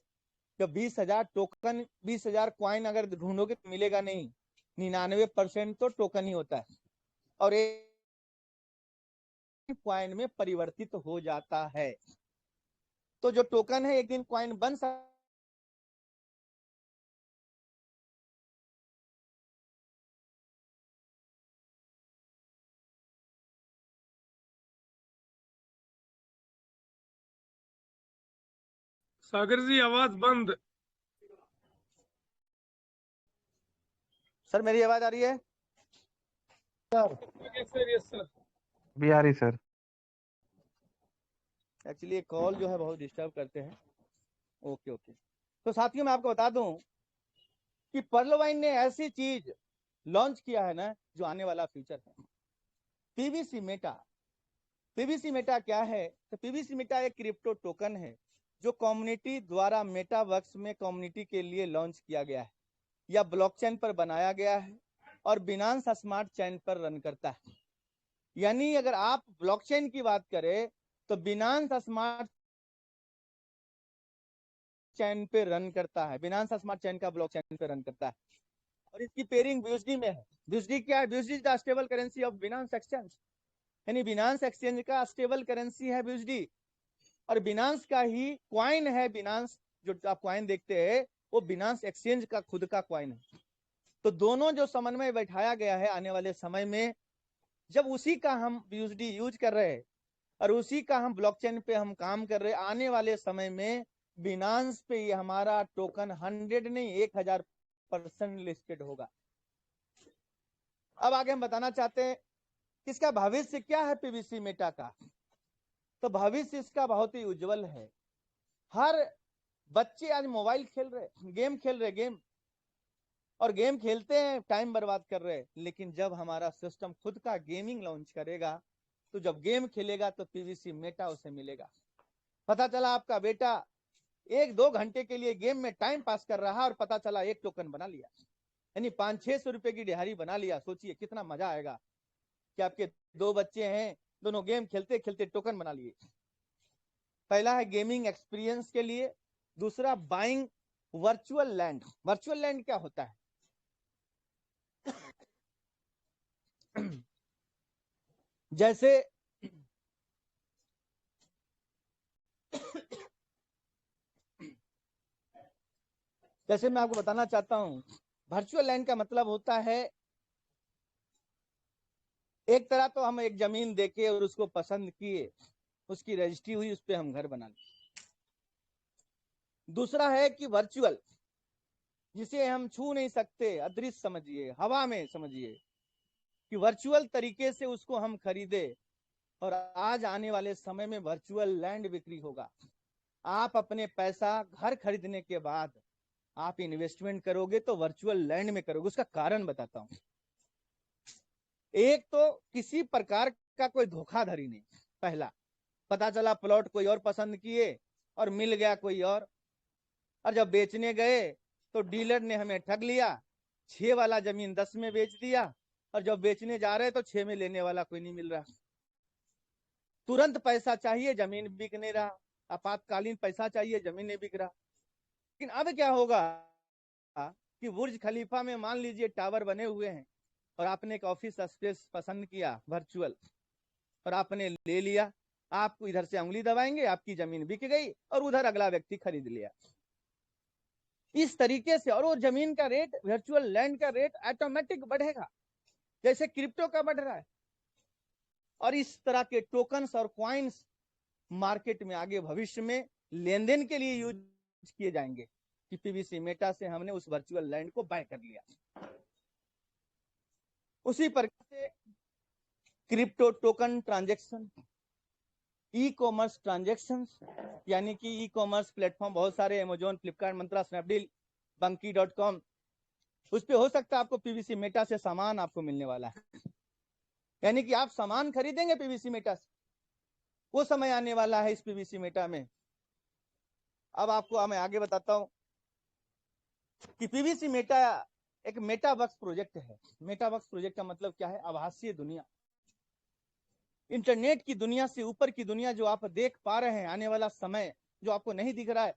जब 20,000 टोकन, 20,000 कॉइन अगर ढूंढोगे तो मिलेगा नहीं, 99% तो टोकन ही होता है और एक कॉइन में परिवर्तित हो जाता है। तो जो टोकन है एक दिन कॉइन बन सकता सागर जी आवाज बंद। सर, मेरी आवाज आ रही है? Sir yes sir. भी आ रही सर। एक्चुअली कॉल जो है बहुत डिस्टर्ब करते हैं। Okay okay. तो साथियों मैं आपको बता दूं कि पर्लवाइन ने ऐसी चीज लॉन्च किया है ना जो आने वाला फ्यूचर है। PVC Meta. पीवीसी मेटा क्या है? तो पीवीसी मेटा एक क्रिप्टो टोकन है जो कम्युनिटी द्वारा मेटावर्स में कम्युनिटी के लिए लॉन्च किया गया है या ब्लॉकचेन पर बनाया गया है और बिनांस स्मार्ट चेन पर रन करता है। यानी अगर आप ब्लॉकचेन की बात करें तो बिनांस स्मार्ट चेन पे रन करता है, बिनांस स्मार्ट चेन का ब्लॉकचेन पे रन करता है और इसकी पेयरिंग BUSD में है। BUSD क्या है? BUSD is the stable currency of Binance exchange, यानी बिनांस एक्सचेंज का स्टेबल करेंसी है BUSD और बिनांस का ही क्वाइन है। बिनांस जो आप क्वाइन देखते हैं वो बिनांस एक्सचेंज का खुद का क्वाइन है। तो दोनों जो समन्वय बैठाया गया है, आने वाले समय में जब उसी का हम BUSD यूज कर रहे हैं और उसी का हम ब्लॉकचेन पे हम काम कर रहे हैं, आने वाले समय में बिनांस पे ये हमारा टोकन 100 नहीं 1000% लिस्टेड होगा। अब आगे हम बताना चाहते हैं इसका भविष्य क्या है पीवीसी मेटा का। तो भविष्य इसका बहुत ही उज्जवल है। हर बच्चे आज मोबाइल खेल रहे, गेम खेल रहे, गेम और गेम खेलते हैं, टाइम बर्बाद कर रहे हैं। लेकिन जब हमारा सिस्टम खुद का गेमिंग लॉन्च करेगा तो जब गेम खेलेगा तो पीवीसी मेटा उसे मिलेगा। पता चला आपका बेटा 1-2 घंटे के लिए गेम में टाइम पास कर रहा है और पता चला एक टोकन बना लिया, यानी 500-600 रुपए की दिहाड़ी बना लिया। सोचिए कितना मजा आएगा कि आपके 2 बच्चे हैं, दोनों गेम खेलते खेलते टोकन बना लिए। पहला है गेमिंग एक्सपीरियंस के लिए, दूसरा buying virtual land. Virtual land क्या होता है? जैसे जैसे मैं आपको बताना चाहता हूं, वर्चुअल लैंड का मतलब होता है एक तरह तो हम एक जमीन देके और उसको पसंद किए, उसकी रजिस्ट्री हुई, उस पर हम घर बना लिए। दूसरा है कि वर्चुअल, जिसे हम छू नहीं सकते, अदृश्य समझिए, हवा में समझिए, कि वर्चुअल तरीके से उसको हम खरीदे। और आज आने वाले समय में वर्चुअल लैंड बिक्री होगा। आप अपने पैसा घर खरीदने के बाद आप इन्वेस्टमेंट करोगे तो वर्चुअल लैंड में करोगे। उसका कारण बताता हूं। एक तो किसी प्रकार का कोई धोखाधड़ी नहीं। पहला, पता चला प्लॉट कोई और पसंद किए और मिल गया कोई और जब बेचने गए तो डीलर ने हमें ठग लिया, 6 वाला जमीन 10 में बेच दिया, और जब बेचने जा रहे तो 6 में लेने वाला कोई नहीं मिल रहा। तुरंत पैसा चाहिए, जमीन बिक नहीं रहा। आपातकालीन पैसा चाहिए, जमीन नहीं बिक रहा। लेकिन अब क्या होगा कि बुर्ज खलीफा में मान लीजिए टावर बने हुए हैं और आपने एक ऑफिस स्पेस पसंद किया वर्चुअल, और आपने ले लिया। आपको इधर से उंगली दबाएंगे, आपकी जमीन बिक गई और उधर अगला व्यक्ति खरीद लिया। इस तरीके से, और वो जमीन का रेट, वर्चुअल लैंड का रेट ऑटोमेटिक बढ़ेगा जैसे क्रिप्टो का बढ़ रहा है। और इस तरह के टोकन्स और क्वाइंस मार्केट में आगे भविष्य में लेन देन के लिए यूज किए जाएंगे कि पीवीसी मेटा से हमने उस वर्चुअल लैंड को बाय कर लिया। उसी प्रकार से crypto token transaction, e commerce transaction, यानी कि ई कॉमर्स प्लेटफॉर्म बहुत सारे, अमेजोन, फ्लिपकार्ट, मंत्रा, स्नैपडील, बंकी.com, उस पे हो सकता है आपको पीवीसी मेटा से सामान आपको मिलने वाला है। यानी कि आप सामान खरीदेंगे पीवीसी मेटा से, वो समय आने वाला है इस पीवीसी मेटा में। अब आपको मैं आगे बताता हूं कि पीवीसी मेटा एक मेटावर्स प्रोजेक्ट है। मेटावर्स प्रोजेक्ट का मतलब क्या है? आभासीय दुनिया, इंटरनेट की दुनिया से ऊपर की दुनिया जो आप देख पा रहे हैं। आने वाला समय जो आपको नहीं दिख रहा है,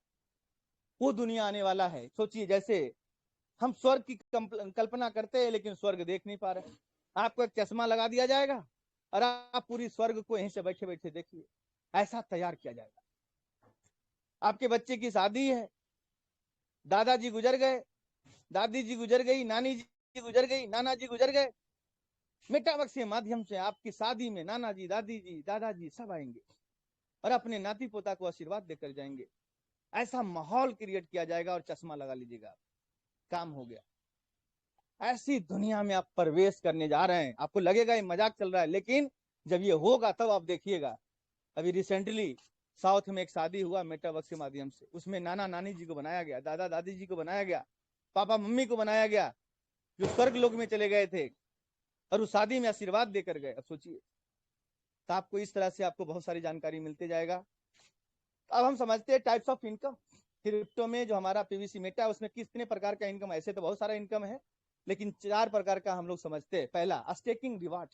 वो दुनिया आने वाला है। सोचिए, जैसे हम स्वर्ग की कल्पना करते हैं लेकिन स्वर्ग देख नहीं पा रहे। आपको एक चश्मा लगा दिया जाएगा और आप पूरी स्वर्ग को यहीं से बैठे बैठे देखिए। ऐसा तैयार किया जाएगा। आपके बच्चे की शादी है, दादाजी गुजर गए, दादी जी गुजर गई, नानी जी गुजर गई, नाना जी गुजर गए। मेटावर्स के माध्यम से आपकी शादी में नाना जी, दादी जी, दादाजी सब आएंगे और अपने नाती पोता को आशीर्वाद देकर जाएंगे। ऐसा माहौल क्रिएट किया जाएगा और चश्मा लगा लीजिएगा, काम हो गया। ऐसी दुनिया में आप प्रवेश करने जा रहे हैं। आपको लगेगा ये मजाक चल रहा है, लेकिन जब ये होगा तब आप देखिएगा। अभी रिसेंटली साउथ में एक शादी हुआ मेटावर्स के माध्यम से। उसमें नाना नानी जी को बनाया गया, दादा दादी जी को बनाया गया, पापा मम्मी को बनाया गया, जो स्वर्ग लोक में चले गए थे और उस शादी में आशीर्वाद देकर गए। अब सोचिए, तो आपको इस तरह से आपको बहुत सारी जानकारी मिलते जाएगा। अब हम समझते हैं टाइप्स ऑफ इनकम। क्रिप्टो में जो हमारा पीवीसी मेटा है उसमें कितने प्रकार का इनकम, ऐसे तो बहुत सारा इनकम है, लेकिन 4 प्रकार का हम लोग समझते हैं। पहला, स्टेकिंग रिवार्ड।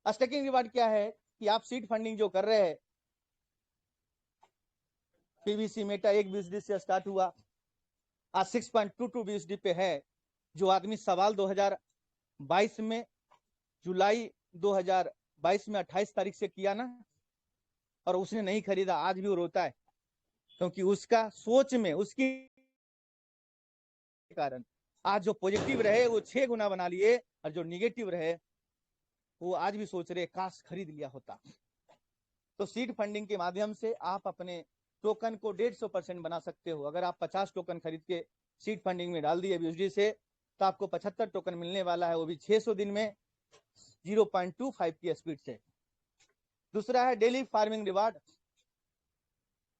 स्टेकिंग रिवार्ड क्या है कि आप सीड फंडिंग जो कर रहे हैं, पीवीसी मेटा 1 BUSD से स्टार्ट हुआ, आज 6.22 BUSD पे है। जो आदमी सवाल 2022 में, जुलाई 2022 में 28 तारीख से किया ना, और उसने नहीं खरीदा, आज भी वो रोता है, क्योंकि उसका सोच में, उसकी कारण आज जो पॉजिटिव रहे वो 6 गुना बना लिए, और जो निगेटिव रहे वो आज भी सोच रहे काश खरीद लिया होता। तो सीड फंडिंग के माध्यम से आप अपने टोकन को 150% बना सकते हो। अगर आप 50 टोकन खरीद के सीड फंडिंग में डाल दिए BUSD से, तो आपको 75 टोकन मिलने वाला है, वो भी 600 दिन में 0.25 की स्पीड से। दूसरा है daily farming reward.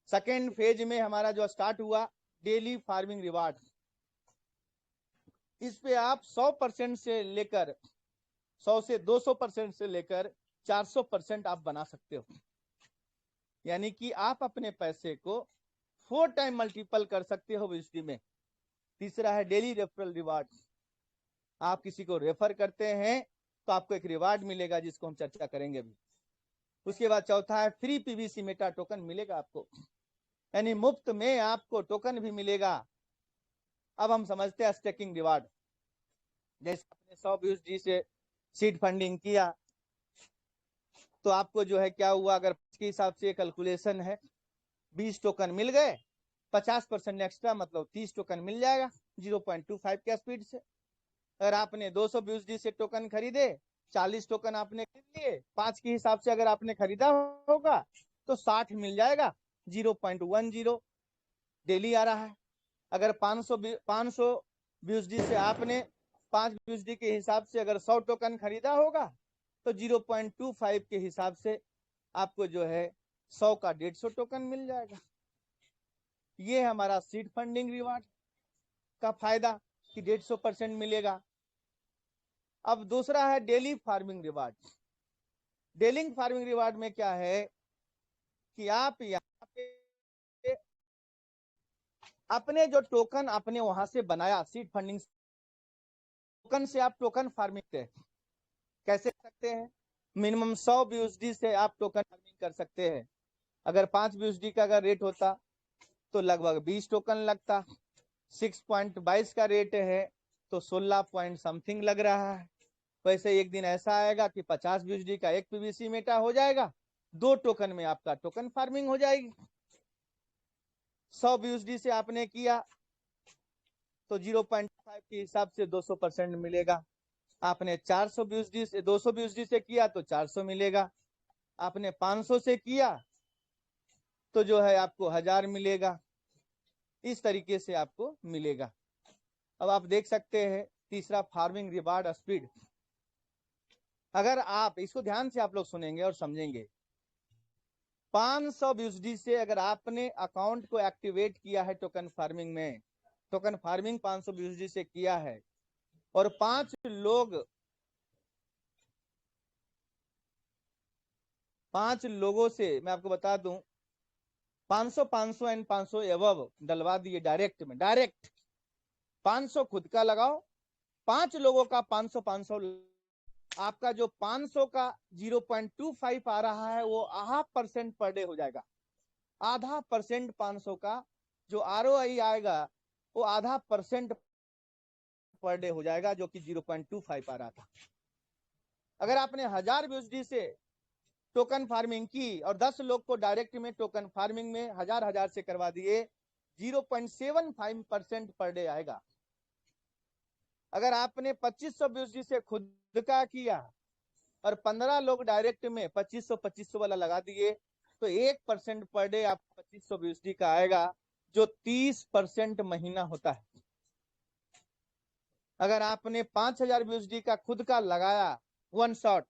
Second phase में हमारा जो स्टार्ट हुआ, डेली फार्मिंग रिवार्ड। इस पे आप 100% से लेकर 100 से 200% से लेकर 400% आप बना सकते हो। यानी कि आप अपने पैसे को 4 टाइम मल्टीपल कर सकते हो BUSD में। तीसरा है डेली रेफरल रिवार्ड। आप किसी को रेफर करते हैं तो आपको एक रिवार्ड मिलेगा, जिसको हम चर्चा करेंगे अभी। उसके बाद चौथा है फ्री पीवीसी मेटा टोकन मिलेगा आपको, यानी मुफ्त में आपको टोकन भी मिलेगा। अब हम समझते हैं स्टेकिंग रिवार्ड। जैसे आपने 100 BUSD से सीड फंडिंग किया, तो आपको जो है क्या हुआ, अगर के हिसाब से कैलकुलेशन है, 20 टोकन मिल गए, 50% एक्स्ट्रा मतलब 30 टोकन मिल जाएगा 0.25 के स्पीड से। अगर आपने 200 BUSD से टोकन खरीदे, 40 टोकन आपने खरीद लिए, 5 के हिसाब से अगर आपने खरीदा होगा तो 60 मिल जाएगा, 0.10 डेली आ रहा है। अगर 500 BUSD से आपने 5 BUSD के हिसाब से अगर 100 टोकन खरीदा होगा तो 0.25 के हिसाब से आपको जो है 100 का 150 टोकन मिल जाएगा। ये हमारा सीड फंडिंग रिवार्ड। का फायदा कि 150% मिलेगा। अब दूसरा है daily farming reward. Daily farming reward में क्या है कि आप यहाँ पे अपने जो टोकन आपने वहां से बनाया सीड फंडिंग टोकन से, आप टोकन फार्मिंग कैसे कर सकते हैं? मिनिमम 100 BUSD से आप टोकन फार्मिंग कर सकते हैं। अगर 5 BUSD का अगर रेट होता तो लगभग 20 टोकन लगता। 6.22 का रेट है तो 16 पॉइंट समथिंग लग रहा है। वैसे एक दिन ऐसा आएगा कि 50 BUSD का एक PVC मेटा हो जाएगा, 2 टोकन में आपका टोकन फार्मिंग हो जाएगी। 100 BUSD से आपने किया तो 0.5 के हिसाब से 200% मिलेगा। आपने 400 BUSD से 200 BUSD से किया तो 400 मिलेगा। आपने 500 से किया तो जो है आपको 1000 मिलेगा। इस तरीके से आपको मिलेगा। अब आप देख सकते हैं तीसरा फार्मिंग रिवार्ड स्पीड। अगर आप इसको ध्यान से आप लोग सुनेंगे और समझेंगे, 500 BUSD से अगर आपने अकाउंट को एक्टिवेट किया है टोकन फार्मिंग में, टोकन फार्मिंग 500 BUSD से किया है और 5 लोगों से मैं आपको बता दूं 500 एंड 500 एवब डलवा दिए डायरेक्ट में। डायरेक्ट 500 खुद का लगाओ, 5 लोगों का 500 आपका जो 500 का 0.25 आ रहा है वो ½ % पर डे हो जाएगा। ½% 500 का जो ROI आएगा वो ½% पर डे हो जाएगा, जो कि 0.25 आ रहा था। अगर आपने 1000 BUSD से टोकन फार्मिंग की और 10 लोग को डायरेक्ट में टोकन फार्मिंग में 1000 से करवा दिए, 0.75% पर डे आएगा। अगर आपने 2500 BUSD से खुद का किया और 15 लोग डायरेक्ट में 2500 वाला लगा दिए तो 1% पर डे आपको 2500 BUSD का आएगा, जो 30% महीना होता है। अगर आपने 5000 BUSD का खुद का लगाया वन शॉट,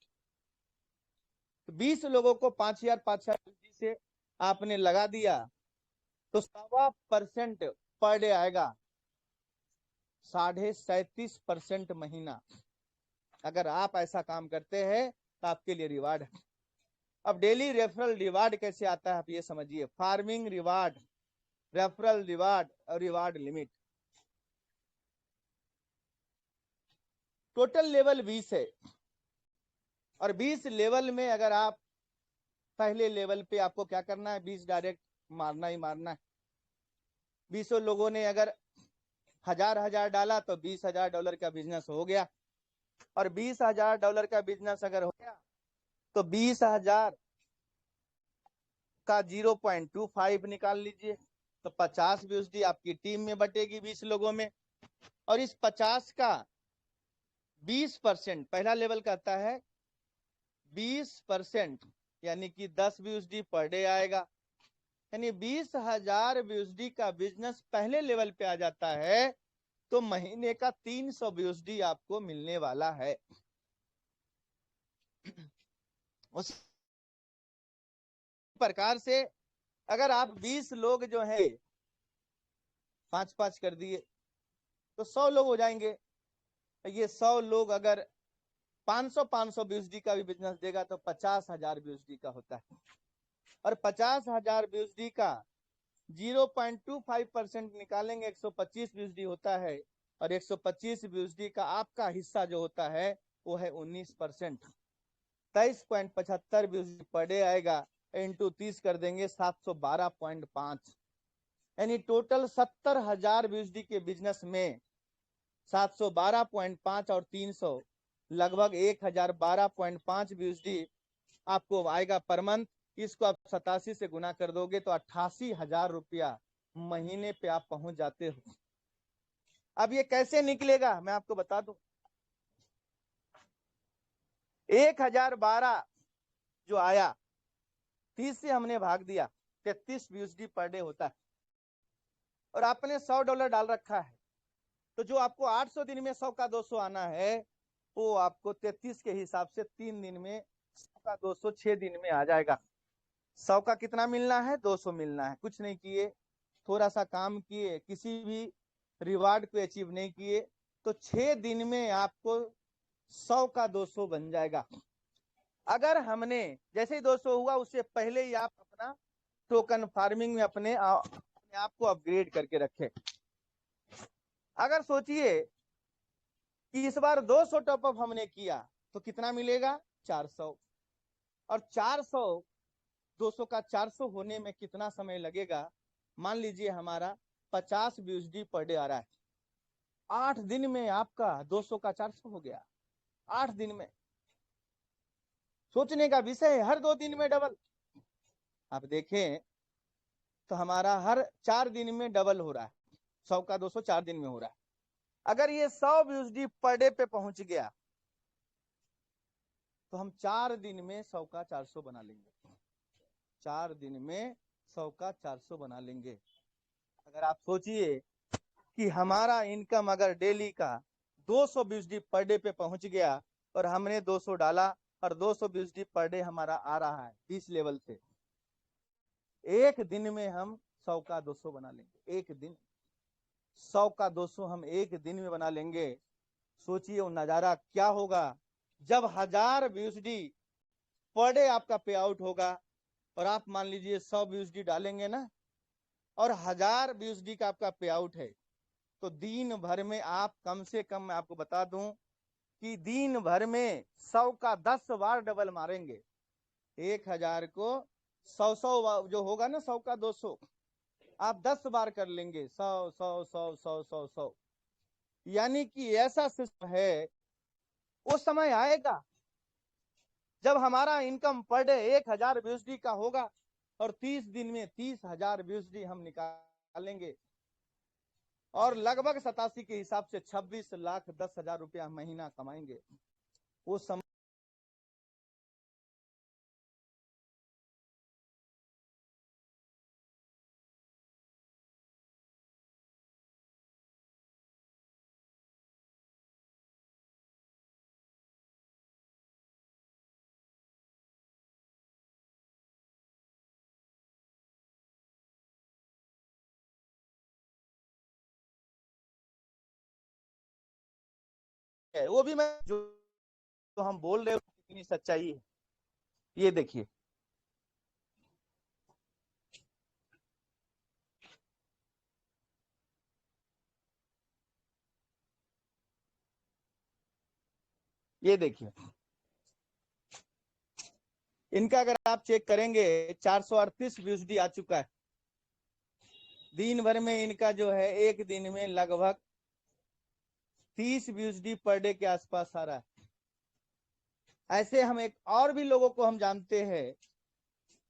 तो 20 लोगों को 5000 BUSD से आपने लगा दिया तो 1.25% पर डे आएगा, 37.5% महीना। अगर आप ऐसा काम करते हैं तो आपके लिए रिवार्ड है। अब डेली रेफरल रिवार्ड कैसे आता है आप ये समझिए। फार्मिंग रिवार्ड, रेफरल रिवार्ड और रिवार्ड लिमिट। टोटल लेवल 20 है और 20 लेवल में अगर आप पहले लेवल पे आपको क्या करना है, 20 डायरेक्ट मारना ही मारना है। 20 लोगों ने अगर 1000 डाला तो $20,000 का बिजनेस हो गया। और $20,000 का बिजनेस अगर हो गया तो 20,000 का 0.25 निकाल लीजिए तो 50 BUSD आपकी टीम में बटेगी 20 लोगों में। और इस 50 का 20% पहला लेवल कहता है 20%, यानी कि 10 BUSD पर डे आएगा। यानी 20,000 BUSD का बिजनेस पहले लेवल पे आ जाता है तो महीने का 300 BUSD आपको मिलने वाला है। उस प्रकार से अगर आप 20 लोग जो है 5-5 कर दिए तो 100 लोग हो जाएंगे। ये 100 लोग अगर 500 BUSD का भी बिजनेस देगा तो 50,000 BUSD का होता है। और 50,000 BUSD का 0.25% निकालेंगे 125 BUSD होता है। और 125 BUSD का आपका हिस्सा जो होता है वो है 19%, 23.75 BUSD पर डे आएगा। इंटू 30 कर देंगे 712.5, यानी टोटल 70,000 BUSD के बिजनेस में 712.5 और 300 लगभग 1012.5 BUSD आपको आएगा पर मंथ। इसको आप 87 से गुना कर दोगे तो 88,000 रुपया महीने पे आप पहुंच जाते हो। अब ये कैसे निकलेगा मैं आपको बता दूं। 1012 जो आया 30 से हमने भाग दिया, 33 BUSD पर डे होता है। और आपने $100 डाल रखा है तो जो आपको 800 दिन में 100 का 200 आना है वो आपको 33 के हिसाब से 3 दिन में 100 का 200 6 दिन में आ जाएगा। 100 का कितना मिलना है, 200 मिलना है। कुछ नहीं किए, थोड़ा सा काम किए, किसी भी रिवार्ड को अचीव नहीं किए तो 6 दिन में आपको 100 का 200 बन जाएगा। अगर हमने जैसे ही 200 हुआ उससे पहले ही आप अपना टोकन फार्मिंग में अपने आप को अपग्रेड करके रखें। अगर सोचिए कि इस बार 200 टॉपअप हमने किया तो कितना मिलेगा? 400। और 400 200 का 400 होने में कितना समय लगेगा? मान लीजिए हमारा 50 BUSD पर डे आ रहा है, 8 दिन में आपका 200 का 400 हो गया। 8 दिन में, सोचने का विषय है। हर 2 दिन में डबल। आप देखें तो हमारा हर 4 दिन में डबल हो रहा है। 100 का 200 4 दिन में हो रहा है। अगर ये 100 BUSD पर डे पे पहुंच गया तो हम 4 दिन में 100 का 400 बना लेंगे। 4 दिन में 100 का 400 बना लेंगे। अगर आप सोचिए कि हमारा इनकम अगर डेली का 200 BUSD पर डे पे पहुंच गया और हमने 200 डाला और 200 BUSD पर डे हमारा आ रहा है 20 लेवल से, एक दिन में हम 100 का 200 बना लेंगे। एक दिन 100 का 200 हम एक दिन में बना लेंगे। सोचिए वो नजारा क्या होगा जब 1000 BUSD पर डे आपका पे आउट होगा और आप मान लीजिए 100 BUSD डालेंगे ना और 1000 BUSD का आपका पे आउट है तो दिन भर में आप कम से कम, मैं आपको बता दूं कि दिन भर में 100 का 10 बार डबल मारेंगे। 1000 को 100 जो होगा ना 100 का 200 आप 10 बार कर लेंगे। 100 100 100 100 100 100 यानी कि ऐसा सिस्टम है। वो समय आएगा जब हमारा इनकम पर डे 1000 BUSD का होगा और 30 दिन में 30,000 BUSD हम निकालेंगे और लगभग 87 के हिसाब से 26,10,000 रुपया महीना कमाएंगे। वो समय है, वो भी मैं जो हम बोल रहे हो कितनी सच्चाई है ये देखिए। ये देखिए इनका अगर आप चेक करेंगे 438 BUSD आ चुका है। दिन भर में इनका जो है एक दिन में लगभग 30 BUSD पर डे के आसपास आ रहा है। ऐसे हम एक और भी लोगों को हम जानते हैं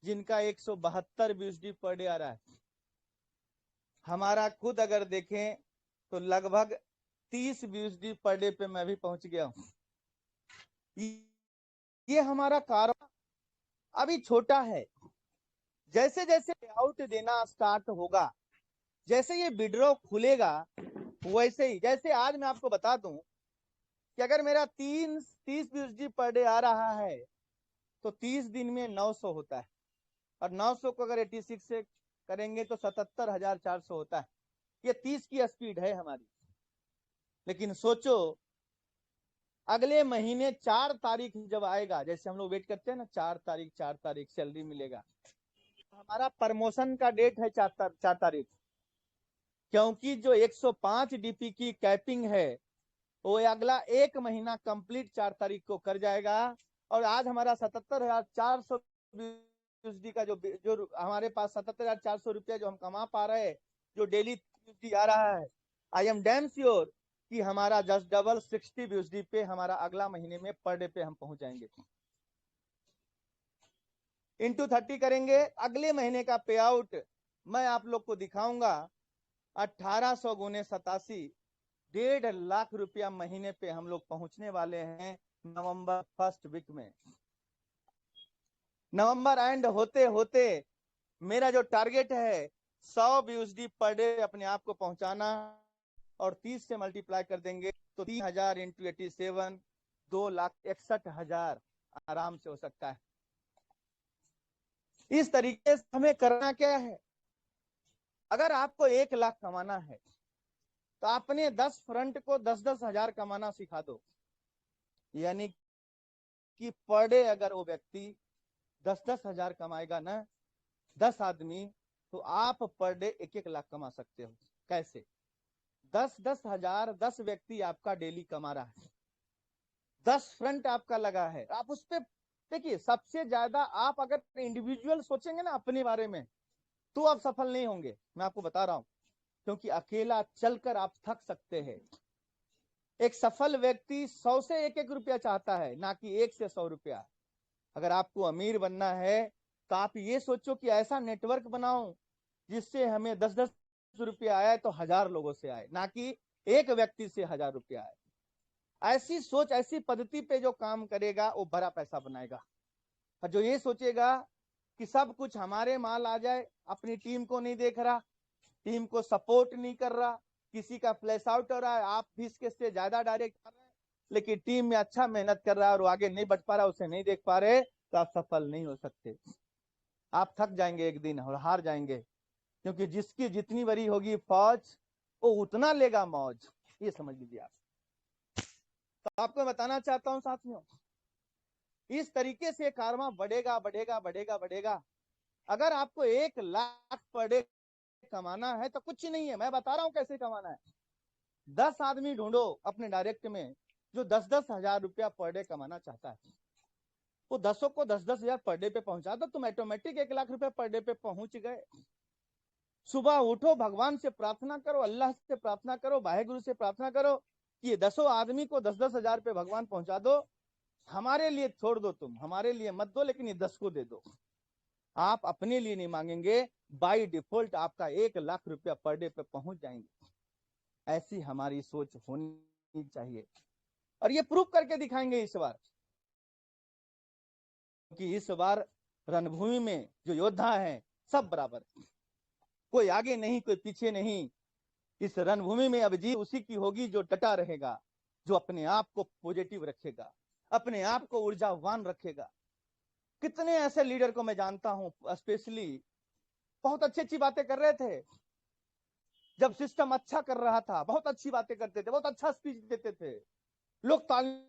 जिनका 172 BUSD पर डे आ रहा है। हमारा खुद अगर देखें तो लगभग 30 BUSD पर डे पे मैं भी पहुंच गया हूं। ये हमारा कारोबार अभी छोटा है। जैसे जैसे आउट देना स्टार्ट होगा, जैसे ये विड्रॉ खुलेगा, वैसे ही जैसे आज मैं आपको बता दूं कि अगर मेरा 30 BUSD पर डे आ रहा है तो 30 दिन में 900 होता है और 900 को अगर 86 से करेंगे तो 77,400 होता है। ये 30 की स्पीड है हमारी। लेकिन सोचो अगले महीने 4 तारीख जब आएगा, जैसे हम लोग वेट करते हैं ना 4 तारीख सैलरी मिलेगा, हमारा प्रमोशन का डेट है 4 तारीख, क्योंकि जो 105 DP की कैपिंग है वो अगला एक महीना कंप्लीट 4 तारीख को कर जाएगा। और आज हमारा 77,400 BUSD का जो हमारे पास 77,400 रुपया जो हम कमा पा रहे हैं, जो डेली BUSD आ रहा है, आई एम डैम श्योर कि हमारा जस्ट डबल 60 BUSD पे हमारा अगला महीने में पर डे पे हम पहुंच जाएंगे। इंटू 30 करेंगे, अगले महीने का पे आउट मैं आप लोग को दिखाऊंगा। 1800 गुने 87, 1.5 लाख रुपया महीने पे हम लोग पहुंचने वाले हैं नवंबर फर्स्ट वीक में। नवंबर एंड होते होते मेरा जो टारगेट है 100 BUSD पर डे अपने आप को पहुंचाना और 30 से मल्टीप्लाई कर देंगे तो 3000 इंटू 87 2,61,000 आराम से हो सकता है। इस तरीके से हमें करना क्या है? अगर आपको 1 लाख कमाना है तो अपने 10 फ्रंट को 10-10 हजार कमाना सिखा दो, यानी कि पर डे अगर वो व्यक्ति 10-10 हजार कमाएगा ना, 10 आदमी, तो आप पर डे 1-1 लाख कमा सकते हो। कैसे? 10-10 हजार, 10 व्यक्ति आपका डेली कमा रहा है, 10 फ्रंट आपका लगा है, आप उस पे देखिए। सबसे ज्यादा आप अगर इंडिविजुअल सोचेंगे ना अपने बारे में, तो आप सफल नहीं होंगे, मैं आपको बता रहा हूं, क्योंकि अकेला चलकर आप थक सकते हैं। एक सफल व्यक्ति 100 से 1-1 रुपया चाहता है, ना कि 1 से 100 रुपया। अगर आपको अमीर बनना है तो आप ये सोचो कि ऐसा नेटवर्क बनाओ जिससे हमें 10-10 रुपया आए तो 1000 लोगों से आए, ना कि एक व्यक्ति से 1000 रुपया आए। ऐसी सोच, ऐसी पद्धति पे जो काम करेगा वो बड़ा पैसा बनाएगा। और जो ये सोचेगा कि सब कुछ हमारे माल आ जाए, अपनी टीम को नहीं देख रहा, टीम को सपोर्ट नहीं कर रहा, किसी का फ्लैश आउट हो रहा है, आप भी इसके से ज्यादा डायरेक्ट कर रहे हैं, लेकिन टीम में अच्छा मेहनत कर रहा है और वो आगे नहीं बढ़ पा रहा, उसे नहीं देख पा रहे, तो आप सफल नहीं हो सकते। आप थक जाएंगे एक दिन और हार जाएंगे, क्योंकि जिसकी जितनी बड़ी होगी फौज, वो उतना लेगा मौज। ये समझ लीजिए आप। तो आपको बताना चाहता हूं साथियों, इस तरीके से कारवां बढ़ेगा बढ़ेगा बढ़ेगा बढ़ेगा। अगर आपको 1 लाख पर डे कमाना है तो कुछ नहीं है, मैं बता रहा हूं कैसे कमाना है। 10 आदमी ढूंढो अपने डायरेक्ट में जो 10-10 हजार रुपया पर डे कमाना चाहता है, वो 10 को 10-10 हजार पर डे पे पहुंचा दो, तुम ऑटोमेटिक 1 लाख रुपया पर डे पे पहुंच गए। सुबह उठो, भगवान से प्रार्थना करो, अल्लाह से प्रार्थना करो, वाहेगुरु से प्रार्थना करो कि ये 10 आदमी को 10-10 हजार पे भगवान पहुंचा दो। हमारे लिए छोड़ दो, तुम हमारे लिए मत दो, लेकिन ये 10 को दे दो। आप अपने लिए नहीं मांगेंगे, बाय डिफॉल्ट आपका 1 लाख रुपया पर डे पे पहुंच जाएंगे। ऐसी हमारी सोच होनी चाहिए, और ये प्रूफ करके दिखाएंगे इस बार, क्योंकि इस बार रणभूमि में जो योद्धा हैं सब बराबर, कोई आगे नहीं, कोई पीछे नहीं। इस रणभूमि में अब जीत उसी की होगी जो डटा रहेगा, जो अपने आप को पॉजिटिव रखेगा, अपने आप को ऊर्जावान रखेगा। कितने ऐसे लीडर को मैं जानता हूं, स्पेशली बहुत अच्छी अच्छी बातें कर रहे थे, जब सिस्टम अच्छा कर रहा था बहुत अच्छी बातें करते थे, बहुत अच्छा स्पीच देते थे, लोग ताली।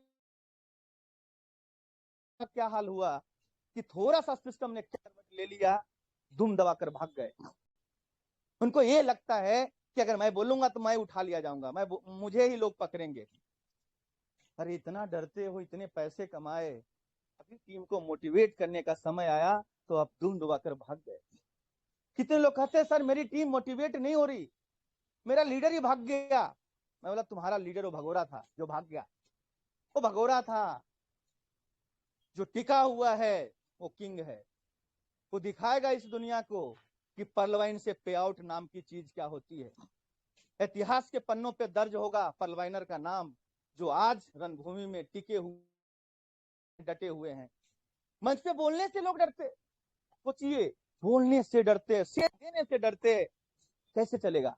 क्या हाल हुआ कि थोड़ा सा सिस्टम ने ले लिया, धूम दबाकर भाग गए। उनको ये लगता है कि अगर मैं बोलूंगा तो मैं उठा लिया जाऊंगा, मुझे ही लोग पकड़ेंगे। अरे इतना डरते हो, इतने पैसे कमाए, अपनी टीम को मोटिवेट करने का समय आया तो आप धूम दबाकर भाग गए। कितने लोग कहते हैं सर मेरी टीम मोटिवेट नहीं हो रही, मेरा लीडर ही भाग गया। मैं बोला तुम्हारा लीडर वो भगोरा था जो भाग गया, वो भगोरा था। जो टिका हुआ है वो किंग है, वो दिखाएगा इस दुनिया को कि पर्लवाइन से पे आउट नाम की चीज क्या होती है। इतिहास के पन्नों पे दर्ज होगा पर्लवाइनर का नाम, जो आज रणभूमि में टिके हुए, डटे हुए हैं। मंच पे बोलने से लोग डरते, सोचिए, बोलने से डरते, शेर देने से डरते, कैसे चलेगा?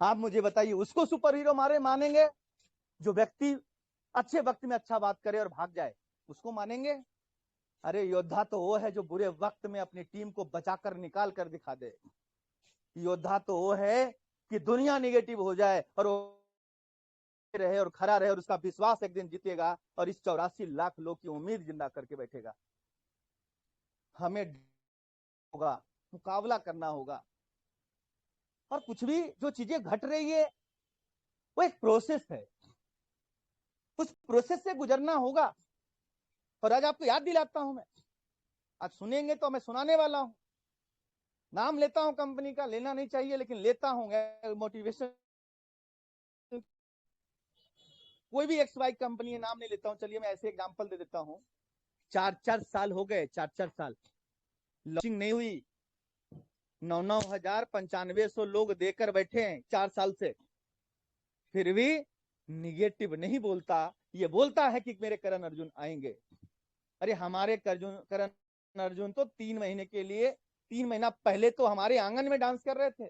आप मुझे बताइए, उसको सुपर हीरो मानेंगे जो व्यक्ति अच्छे वक्त में अच्छा बात करे और भाग जाए, उसको मानेंगे? अरे योद्धा तो वो है जो बुरे वक्त में अपनी टीम को बचाकर निकाल कर दिखा दे। योद्धा तो वो है कि दुनिया निगेटिव हो जाए और रहे और खड़ा रहे और उसका विश्वास एक दिन जीतेगा और इस 84 लाख लोग की उम्मीद जिंदा करके बैठेगा। हमें होगा, मुकाबला करना होगा, और कुछ भी जो चीजें घट रही है वो एक प्रोसेस है, उस प्रोसेस से गुजरना होगा। और आज आपको याद दिलाता हूं, मैं आज सुनेंगे तो मैं सुनाने वाला हूं, नाम लेता हूं कंपनी का, लेना नहीं चाहिए लेकिन लेता हूं, मोटिवेशन। कोई भी XY कंपनी है, नाम नहीं लेता हूं, चलिए मैं ऐसे एग्जांपल दे देता हूं। 4-4 साल हो गए, 4-4 साल लॉन्चिंग नहीं हुई, 9-9 हजार 9500 लोग देकर बैठे हैं 4 साल से, फिर भी निगेटिव नहीं बोलता, ये बोलता है कि मेरे करण अर्जुन आएंगे। अरे हमारे करण अर्जुन तो 3 महीने के लिए, 3 महीना पहले तो हमारे आंगन में डांस कर रहे थे।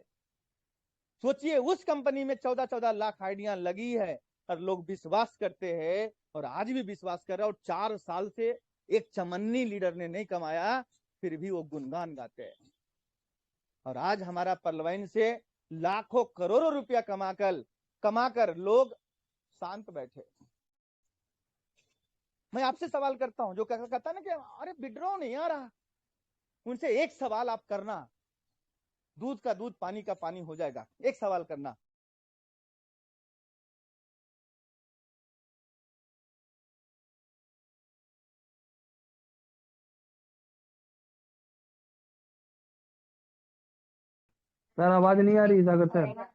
सोचिए, उस कंपनी में 14-14 लाख आइडिया लगी है और लोग विश्वास करते हैं, और आज भी विश्वास कर रहे हैं, और 4 साल से एक चमन्नी लीडर ने नहीं कमाया, फिर भी वो गुणगान गाते हैं। और आज हमारा पर्लवाइन से लाखों करोड़ों रुपया कमाकर लोग शांत बैठे। मैं आपसे सवाल करता हूं, जो कहता है ना कि अरे विड्रॉ नहीं आ रहा, उनसे एक सवाल आप करना, दूध का दूध पानी का पानी हो जाएगा। एक सवाल करना, सर आवाज नहीं आ रही सागर सर।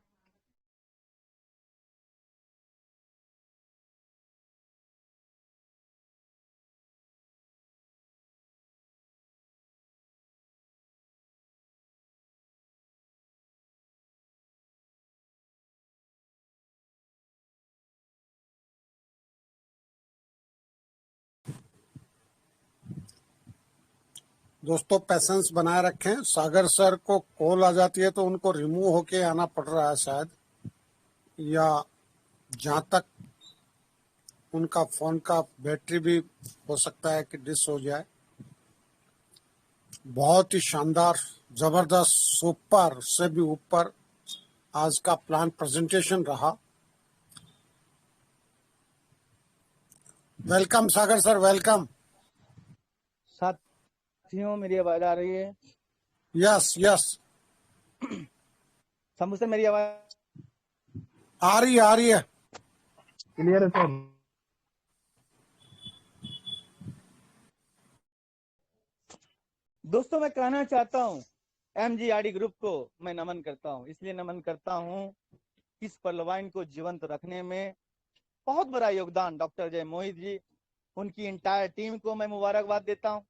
दोस्तों पेशेंस बनाए रखें। सागर सर को कॉल आ जाती है तो उनको रिमूव होके आना पड़ रहा है शायद, या जहां तक उनका फोन का बैटरी भी हो सकता है कि डिस हो जाए। बहुत ही शानदार, जबरदस्त, सुपर से भी ऊपर आज का प्लान प्रेजेंटेशन रहा। वेलकम सागर सर, वेलकम। साथियों मेरी आवाज आ रही है? यस यस, शंभू सर मेरी आवाज आ रही है। क्लियर है सर। दोस्तों मैं कहना चाहता हूं, एमजीआरडी ग्रुप को मैं नमन करता हूं। इसलिए नमन करता हूं, इस पर्लवाइन को जीवंत रखने में बहुत बड़ा योगदान डॉक्टर जय मोहित जी, उनकी इंटायर टीम को मैं मुबारकबाद देता हूं,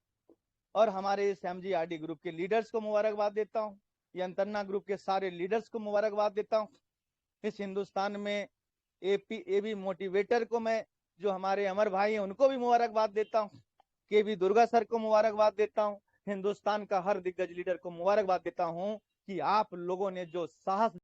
और हमारे इस एमजीआरडी ग्रुप के लीडर्स को मुबारकबाद देता हूं, ये अंतन्ना ग्रुप के सारे लीडर्स को मुबारकबाद देता हूं। इस हिंदुस्तान में एबी मोटिवेटर को मैं, जो हमारे अमर भाई हैं, उनको भी मुबारकबाद देता हूं। केवी दुर्गा सर को मुबारकबाद देता हूं। हिंदुस्तान का हर दिग्गज लीडर को मुबारकबाद देता हूं कि आप लोगों ने जो साहस